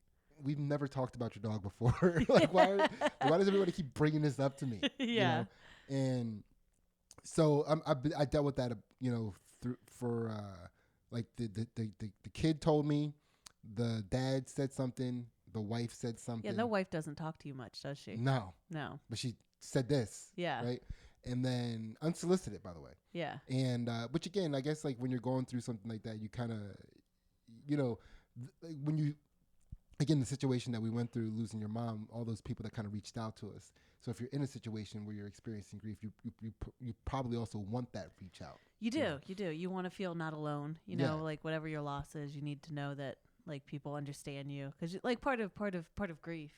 we've never talked about your dog before. Like, why does everybody keep bringing this up to me? Yeah. And so I dealt with that, like the kid told me, the dad said something, the wife said something. Yeah, the wife doesn't talk to you much, does she? No. But she said this. Yeah. Right? And then unsolicited, by the way. Yeah. And which again, I guess like when you're going through something like that, you kind of, when you, again, the situation that we went through, losing your mom, all those people that kind of reached out to us. So if you're in a situation where you're experiencing grief, you probably also want that reach out. You do. You want to feel not alone. Like whatever your loss is, you need to know that like people understand you, because like part of grief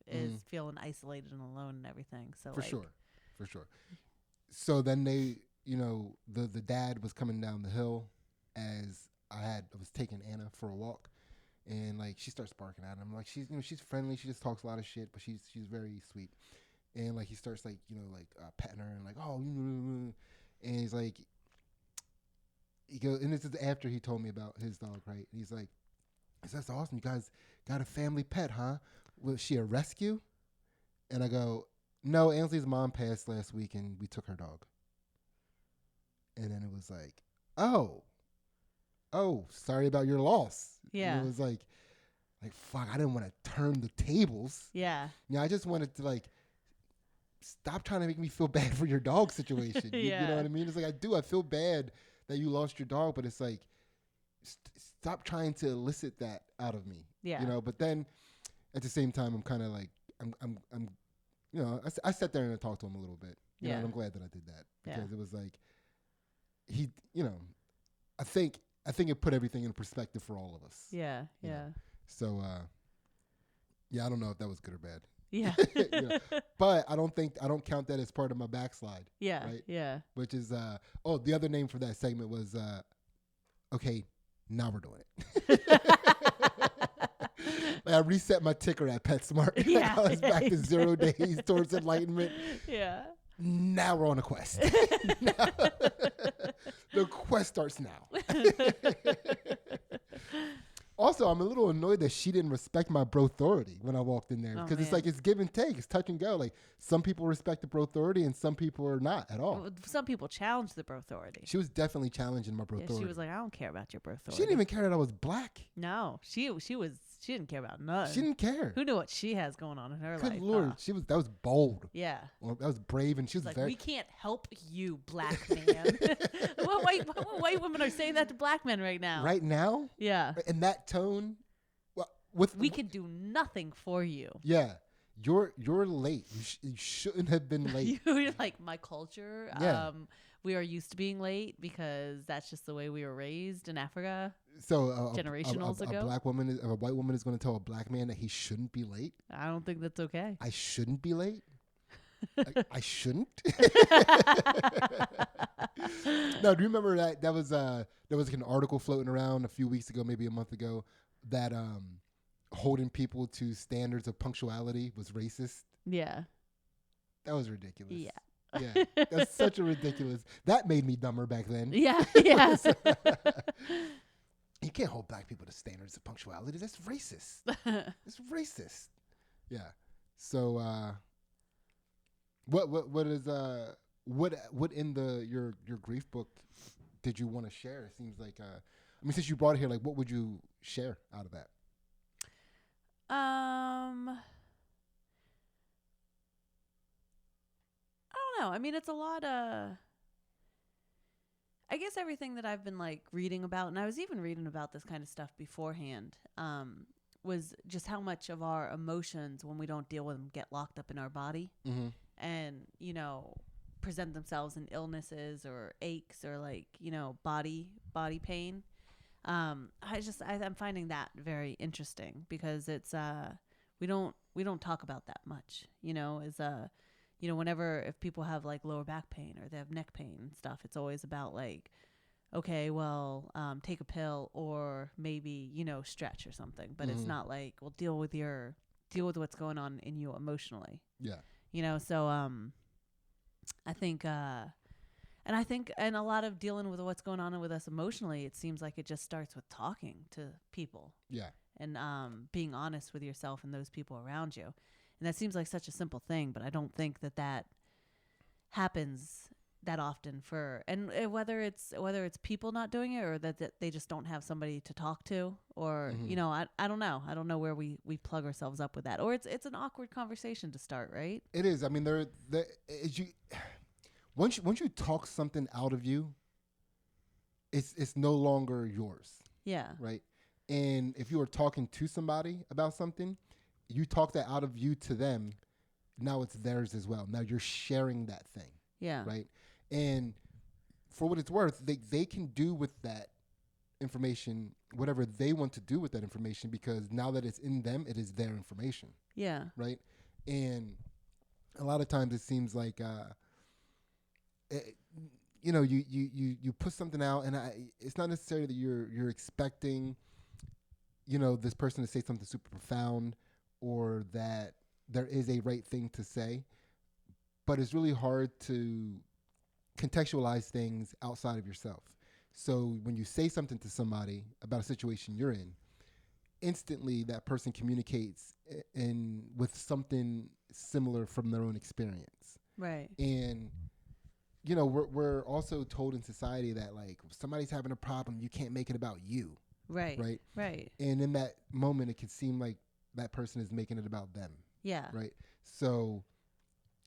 is feeling isolated and alone and everything. So for sure. So then they, the dad was coming down the hill as I was taking Anna for a walk, and like she starts barking at him. Like she's friendly, she just talks a lot of shit, but she's very sweet. And like he starts like petting her and like, oh, and he's like, he goes, and this is after he told me about his dog, right? And he's like, that's awesome. You guys got a family pet, huh? Was she a rescue? And I go, no, Ansley's mom passed last week and we took her dog. And then it was like, oh, sorry about your loss. Yeah. And it was like, fuck, I didn't want to turn the tables. Yeah. I just wanted to like, stop trying to make me feel bad for your dog situation. Yeah. You know what I mean? It's like, I feel bad that you lost your dog, but it's like, stop trying to elicit that out of me. Yeah. But then at the same time, I'm kind of like, I'm I sat there and I talked to him a little bit. Yeah. And I'm glad that I did that because Yeah. it was like he, I think it put everything in perspective for all of us. Yeah. you know. Yeah. So I don't know if that was good or bad. Yeah. But I don't count that as part of my backslide. Yeah. Right? Yeah. Which is the other name for that segment was okay, now we're doing it. Like I reset my ticker at Petsmart. Yeah. I was back to 0 days towards enlightenment. Yeah. Now we're on a quest. The quest starts now. Also, I'm a little annoyed that she didn't respect my Brothority when I walked in there because it's like it's give and take. It's touch and go. Like some people respect the Brothority and some people are not at all. Well, some people challenge the Brothority. She was definitely challenging my Brothority. Yeah, she was like, I don't care about your Brothority. She didn't even care that I was black. No, she didn't care about nothing. She didn't care. Who knew what she has going on in her life? Good Lord, that was bold. Yeah. Well, that was brave, and she was Like, very. we can't help you, black man. What white women are saying that to black men right now? Right now, Yeah. in that tone, We can do nothing for you. Yeah, you're late. You shouldn't have been late. You're like, my culture. Yeah. We are used to being late because that's just the way we were raised in Africa. So Generationals ago? a white woman is going to tell a black man that he shouldn't be late. I don't think that's okay. I shouldn't be late. I shouldn't. No, do you remember that? There was like an article floating around a few weeks ago, maybe a month ago, that holding people to standards of punctuality was racist. Yeah. That was ridiculous. Yeah. Yeah, that's such a ridiculous. That made me dumber back then. Yeah. Yeah. You can't hold black people to standards of punctuality. That's racist. It's racist. Yeah. So, what in your grief book did you want to share? It seems like, since you brought it here, like, what would you share out of that? I don't know. I mean, it's a lot of, I guess everything that I've been like reading about, and I was even reading about this kind of stuff beforehand, was just how much of our emotions, when we don't deal with them, get locked up in our body, and present themselves in illnesses or aches or like body pain. I'm finding that very interesting because it's we don't talk about that much. Whenever if people have like lower back pain or they have neck pain and stuff, it's always about like, okay, well, take a pill or maybe stretch or something. But it's not like, well, deal with what's going on in you emotionally. Yeah. So I think and a lot of dealing with what's going on with us emotionally, it seems like it just starts with talking to people. Yeah. And being honest with yourself and those people around you. And that seems like such a simple thing, but I don't think that happens that often whether it's people not doing it or that they just don't have somebody to talk to or, I don't know. I don't know where we plug ourselves up with that. Or it's an awkward conversation to start, right? It is. I mean, once you talk something out of you, it's no longer yours. Yeah. Right. And if you are talking to somebody about something, you talk that out of you to them. Now it's theirs as well. Now you're sharing that thing. Yeah. Right. And for what it's worth, they can do with that information whatever they want to do with that information because now that it's in them, it is their information. Yeah. Right. And a lot of times it seems like, you put something out and it's not necessarily that you're expecting, this person to say something super profound or that there is a right thing to say, but it's really hard to contextualize things outside of yourself. So when you say something to somebody about a situation you're in, instantly that person communicates with something similar from their own experience. Right. And we're also told in society that like if somebody's having a problem, you can't make it about you. Right. Right. Right. And in that moment, it can seem like that person is making it about them. Yeah. Right. So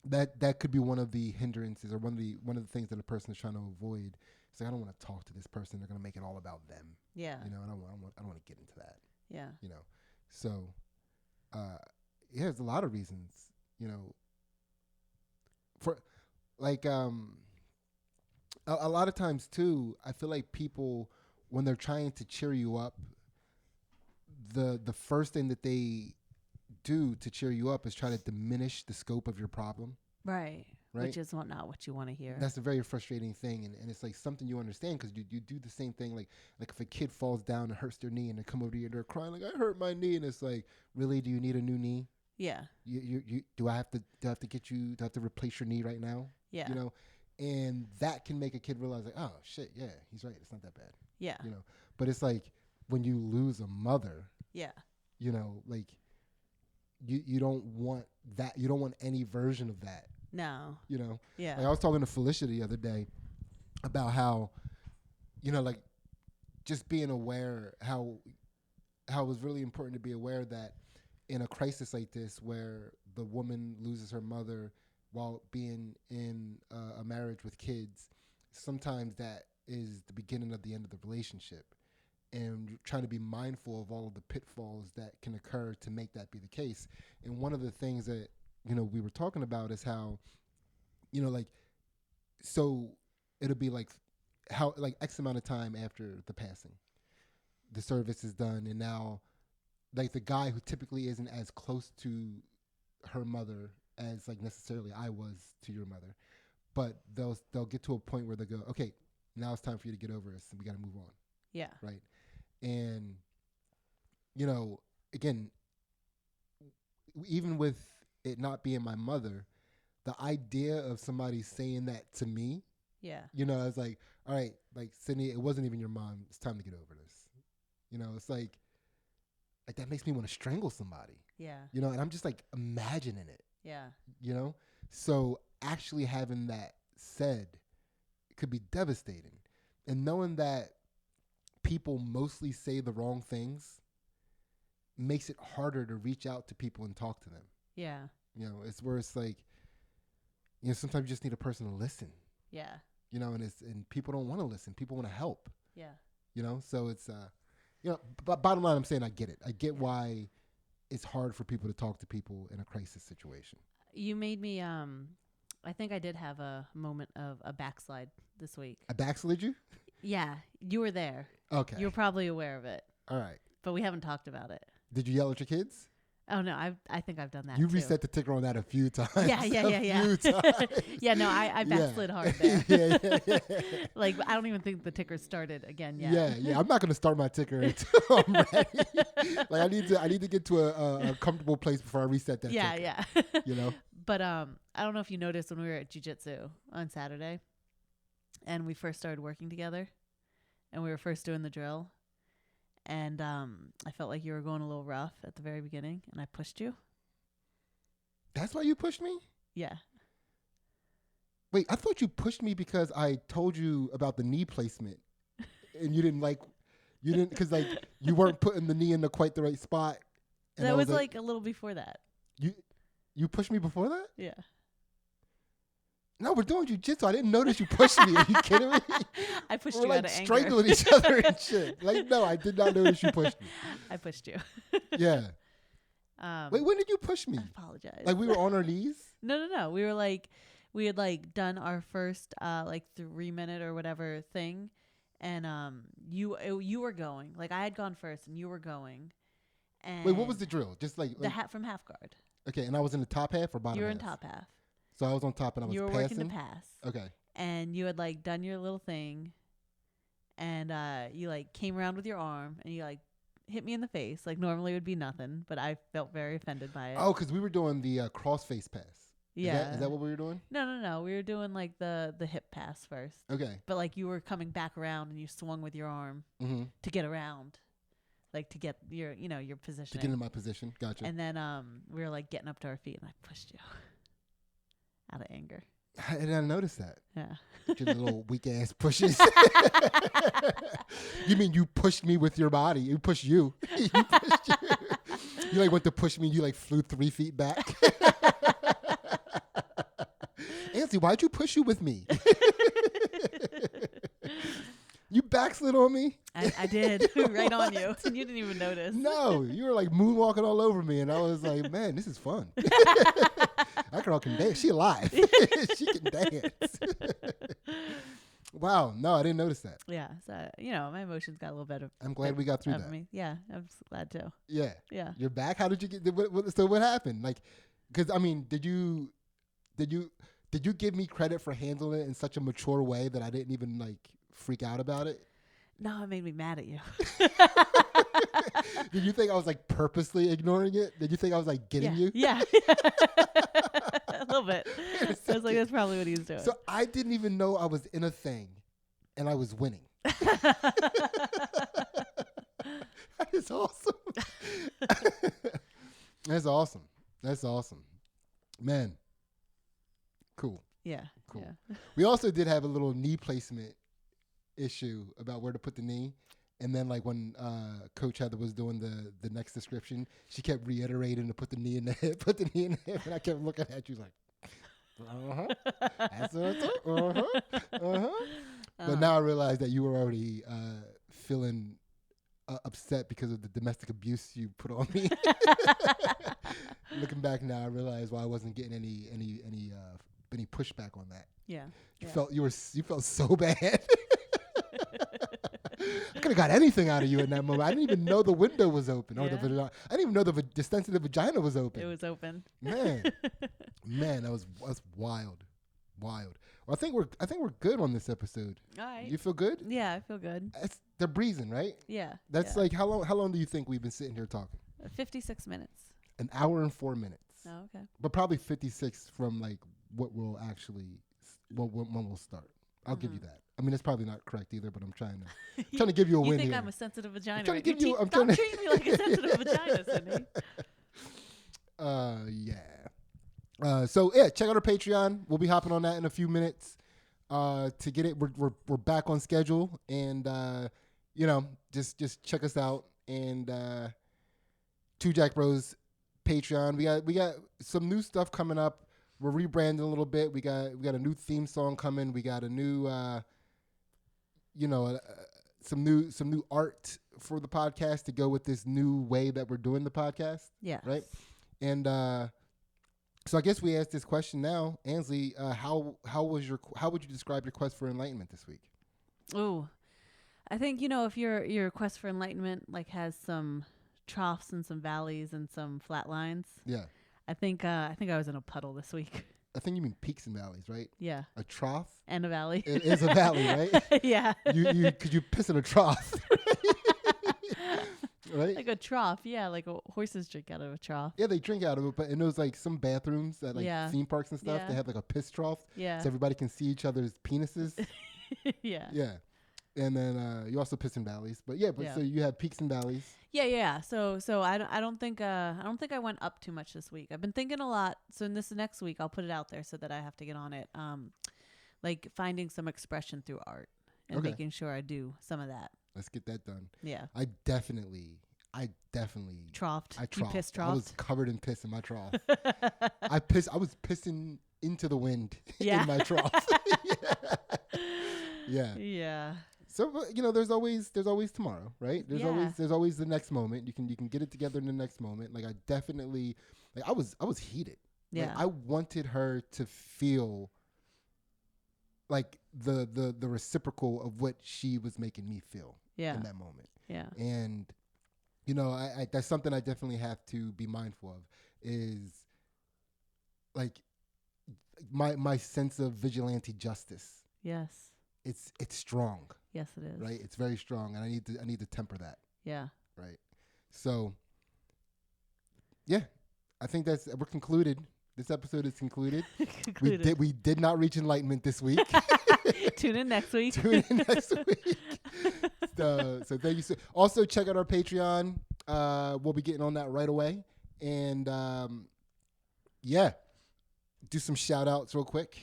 that could be one of the hindrances or one of the things that a person is trying to avoid. It's like I don't want to talk to this person. They're going to make it all about them. Yeah. I don't want to get into that. Yeah. So, there's a lot of reasons. for like a lot of times too, I feel like people when they're trying to cheer you up, the first thing that they do to cheer you up is try to diminish the scope of your problem. Right. Right. Which is not what you want to hear. That's a very frustrating thing, and it's like something you understand because you do the same thing. Like if a kid falls down and hurts their knee, and they come over to you and they're crying like, "I hurt my knee," and it's like, really, do you need a new knee? Yeah. You do I have to get you? Do I have to replace your knee right now? Yeah. You know, and that can make a kid realize like, oh shit, yeah, he's right. It's not that bad. Yeah. You know, but it's like when you lose a mother. Yeah. You know, like you don't want that. You don't want any version of that. No. You know. Yeah. Like I was talking to Felicia the other day about how, you know, like just being aware how it was really important to be aware that in a crisis like this where the woman loses her mother while being in a marriage with kids, sometimes that is the beginning of the end of the relationship. And trying to be mindful of all of the pitfalls that can occur to make that be the case. And one of the things that, you know, we were talking about is how, you know, like, so it'll be like how, like X amount of time after the passing, the service is done. And now, like the guy who typically isn't as close to her mother as like necessarily I was to your mother, but they'll get to a point where they go, okay, now it's time for you to get over this and we got to move on. Yeah. Right. And, you know, again, even with it not being my mother, the idea of somebody saying that to me, yeah, you know, I was like, all right, like Sidney, it wasn't even your mom. It's time to get over this. You know, it's like that makes me want to strangle somebody. Yeah. You know, and I'm just like imagining it. Yeah. You know, so actually having that said could be devastating, and knowing that people mostly say the wrong things makes it harder to reach out to people and talk to them. Yeah. You know, it's where it's like, you know, sometimes you just need a person to listen. Yeah. You know, and people don't want to listen. People want to help. Yeah. You know, so it's, you know, but bottom line, I'm saying I get it. I get why it's hard for people to talk to people in a crisis situation. You made me, I think I did have a moment of a backslide this week. I backslid you? Yeah. You were there. Okay. You were probably aware of it. All right. But we haven't talked about it. Did you yell at your kids? Oh, no. I think I've done that You too. reset the ticker on that a few times. Yeah. A few times. Yeah, no, I backslid hard there. Yeah. Like, I don't even think the ticker started again yet. Yeah. I'm not going to start my ticker until I'm ready. Like I need to get to a comfortable place before I reset that ticker. Yeah. You know? But I don't know if you noticed when we were at jiu-jitsu on Saturday and we first started working together and we were first doing the drill. And I felt like you were going a little rough at the very beginning, and I pushed you. That's why you pushed me? Yeah. Wait, I thought you pushed me because I told you about the knee placement, and you didn't because like you weren't putting the knee in quite the right spot. And That was like a little before that. You pushed me before that? Yeah. No, we're doing jiu-jitsu. I didn't notice you pushed me. Are you kidding me? I pushed we're you like out of anger. strangling each other and shit. Like, no, I did not notice you pushed me. I pushed you. Yeah. Wait, when did you push me? I apologize. Like we were on our knees? No. We were like, we had like done our first like 3-minute or whatever thing, and you were going. Like I had gone first, and you were going. And wait, what was the drill? Just like the hat from half guard. Okay, and I was in the top half or bottom half? You were in top half. So I was on top and I was passing? You were working to pass. Okay. And you had like done your little thing, and you like came around with your arm and you like hit me in the face. Like normally it would be nothing, but I felt very offended by it. Oh, because we were doing the cross face pass. Yeah. Is that what we were doing? No. We were doing like the hip pass first. Okay. But like you were coming back around and you swung with your arm to get around. Like to get your position. To get in my position. Gotcha. And then we were like getting up to our feet and I pushed you out of anger. I didn't notice that. Yeah. Your little weak ass pushes. You mean you pushed me with your body? You pushed you. You pushed you. You like went to push me. You like flew 3 feet back. Ansley, why'd you push you with me? You backslid on me? I did. Right on you. And you didn't even notice. No, you were like moonwalking all over me. And I was like, man, this is fun. That girl can dance. She alive. She can dance. Wow. No, I didn't notice that. Yeah. So, my emotions got a little better. I'm glad we got through that. Me. Yeah. I'm glad too. Yeah. Yeah. You're back. How did you get? So what happened? Like, because I mean, did you give me credit for handling it in such a mature way that I didn't even like freak out about it? No, it made me mad at you. Did you think I was like purposely ignoring it? Did you think I was like getting you? Yeah. A little bit. I was like, that's probably what he was doing. So I didn't even know I was in a thing and I was winning. That is awesome. That's awesome. That's awesome. Man. Cool. Yeah. Cool. Yeah. We also did have a little knee placement issue about where to put the knee. And then like when Coach Heather was doing the next description, she kept reiterating to put the knee in the hip, put the knee in the hip. And I kept looking at you like, that's what But now I realized that you were already feeling upset because of the domestic abuse you put on me. Looking back now, I realize why I wasn't getting any pushback on that. Yeah. You felt so bad. I could have got anything out of you in that moment. I didn't even know the window was open. Or I didn't even know the stents of the vagina was open. It was open. Man, that was wild. Well, I think we're good on this episode. All right. You feel good? Yeah, I feel good. They're breezing, right? Yeah. That's like how long do you think we've been sitting here talking? 56 minutes. An hour and 4 minutes. Oh, okay. But probably 56 from like what we'll actually when we'll start. I'll give you that. I mean, it's probably not correct either, but I'm trying to give you a win here. You think I'm a sensitive vagina? I'm trying to give you. Stop treating me like a sensitive vagina, Sidney. Yeah. So yeah, check out our Patreon. We'll be hopping on that in a few minutes. To get it, we're back on schedule, and just check us out. And Two Jack Bros Patreon. We got some new stuff coming up. We're rebranding a little bit. We got a new theme song coming. We got a new some new art for the podcast to go with this new way that we're doing the podcast. Yeah. Right. And so I guess we asked this question now, Ansley. How would you describe your quest for enlightenment this week? Oh, I think if your quest for enlightenment like has some troughs and some valleys and some flat lines. Yeah. I think I was in a puddle this week. I think you mean peaks and valleys, right? Yeah. A trough and a valley. It is a valley, right? Yeah. You piss in a trough. Right? Like a trough, yeah, like horses drink out of a trough. Yeah, they drink out of it, but in those like some bathrooms at like theme parks and stuff, they have like a piss trough. Yeah. So everybody can see each other's penises. Yeah. Yeah. And then you also piss in valleys. But so you have peaks and valleys. Yeah. So I don't think I went up too much this week. I've been thinking a lot. So in this next week I'll put it out there so that I have to get on it. Like finding some expression through art and making sure I do some of that. Let's get that done. Yeah. I definitely troughed. I troughed. You pissed troughed? I was covered in piss in my trough. I was pissing into the wind in my trough. Yeah. Yeah. So there's always tomorrow, right? There's always the next moment. You can get it together in the next moment. Like I definitely I was heated. Yeah. Like, I wanted her to feel like the reciprocal of what she was making me feel in that moment. Yeah. And I that's something I definitely have to be mindful of is like my sense of vigilante justice. Yes. It's strong. Yes, it is. Right? It's very strong, and I need to temper that. Yeah. Right. So yeah, I think we're concluded. This episode is concluded. We did not reach enlightenment this week. Tune in next week. So thank you. Also, check out our Patreon. We'll be getting on that right away. And do some shout outs real quick.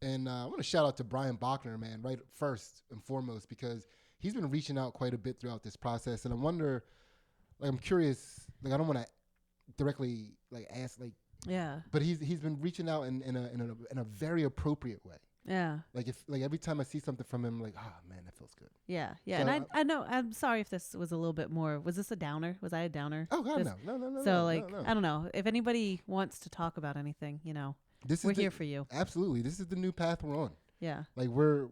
And I want to shout out to Brian Bachner, man, right first and foremost, because he's been reaching out quite a bit throughout this process. And I wonder, I'm curious, I don't want to directly ask, yeah. But he's been reaching out in a very appropriate way. Yeah. Like every time I see something from him, like, oh man, that feels good. Yeah. Yeah. So, And I know, I'm sorry if this was a little bit more, was this a downer? Was I a downer? Oh God, This- no. So like, no. I don't know. If anybody wants to talk about anything, we're here for you. Absolutely, this is the new path we're on. Yeah. Like we're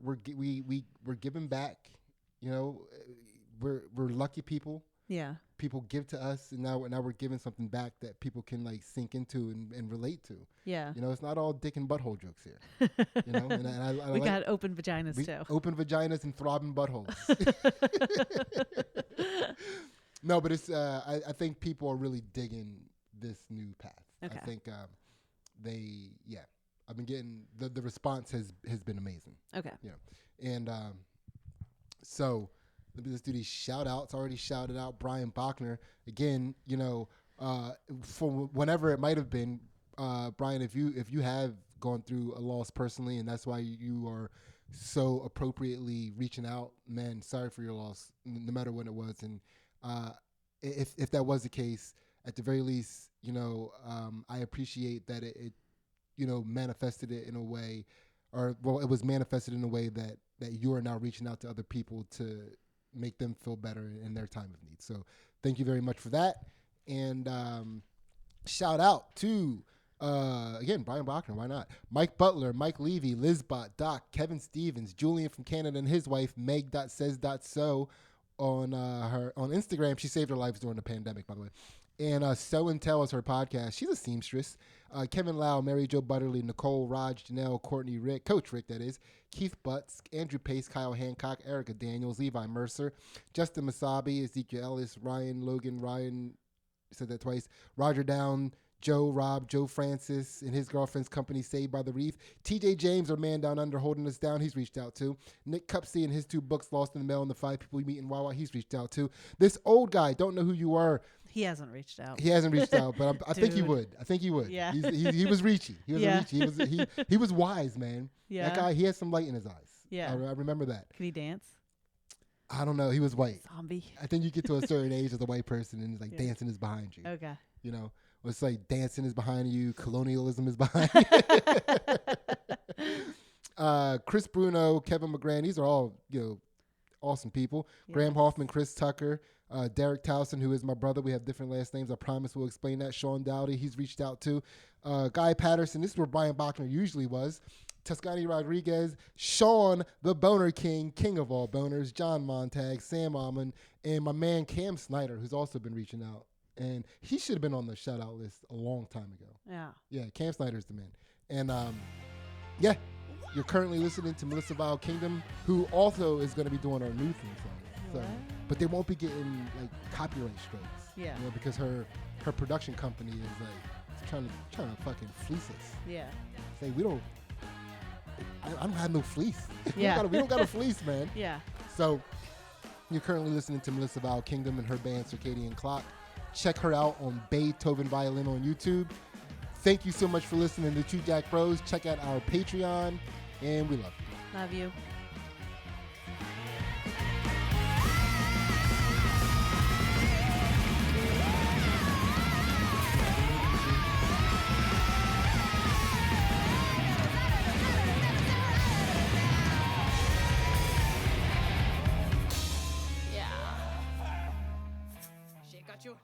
giving back. We're lucky people. Yeah. People give to us, and now we're giving something back that people can like sink into and relate to. Yeah. It's not all dick and butthole jokes here. And I We like got open vaginas too. open vaginas and throbbing buttholes. No, but it's I think people are really digging this new path. Okay. I think I've been getting the response has been amazing. Okay. And so let me just do these shout outs. Already shouted out Brian Bachner again. For whenever it might have been, Brian, if you have gone through a loss personally, and that's why you are so appropriately reaching out, man, sorry for your loss, no matter when it was. And if that was the case, at the very least, I appreciate that it manifested it in a way, it was manifested in a way that you are now reaching out to other people to make them feel better in their time of need. So thank you very much for that. And shout out to, again, Brian Bachner, why not? Mike Butler, Mike Levy, Lizbot, Doc, Kevin Stevens, Julian from Canada, and his wife, Meg.says.so on Instagram. She saved her lives during the pandemic, by the way. And So and Tell is her podcast. She's a seamstress. Kevin Lau, Mary Jo Butterly, Nicole, Raj, Janelle, Courtney, Rick, Coach Rick, that is, Keith Butts, Andrew Pace, Kyle Hancock, Erica Daniels, Levi Mercer, Justin Masabi, Ezekiel Ellis, Ryan said that twice, Roger Down, Joe, Rob, Joe Francis, and his girlfriend's company, Saved by the Reef. TJ James, our man down under, holding us down. He's reached out to. Nick Cupsey and his 2 books, Lost in the Mail and the 5 People We Meet in Wawa. He's reached out to. This old guy, don't know who you are. He hasn't reached out. He hasn't reached out, but I think he would. Yeah. He was reachy. He was reachy. He was wise, man. Yeah. That guy, he had some light in his eyes. Yeah. I remember that. Can he dance? I don't know. He was white. Zombie. I think you get to a certain age as a white person and it's like dancing is behind you. Okay. It's like dancing is behind you. Colonialism is behind you. Chris Bruno, Kevin McGran, these are all, awesome people. Yes. Graham Hoffman, Chris Tucker, Derek Towson, who is my brother. We have different last names. I promise we'll explain that. Sean Dowdy, he's reached out to. Guy Patterson, this is where Brian Bachner usually was. Tuscany Rodriguez, Sean, the Boner King, king of all boners, John Montag, Sam Almond, and my man Cam Snyder, who's also been reaching out. And he should have been on the shout-out list a long time ago. Yeah. Yeah, Cam Snyder's the man. And, you're currently listening to Melissa Vile Kingdom, who also is going to be doing our new theme song. So, but they won't be getting, like, copyright strikes. Yeah. Because her production company is, like, trying to fucking fleece us. Yeah. Say, I don't have no fleece. Yeah. we don't got a fleece, man. Yeah. So, you're currently listening to Melissa Vile Kingdom and her band Circadian Clock. Check her out on Beethoven Violin on YouTube. Thank you so much for listening to Two Jack Bros. Check out our Patreon, and we love you. Love you. She got you.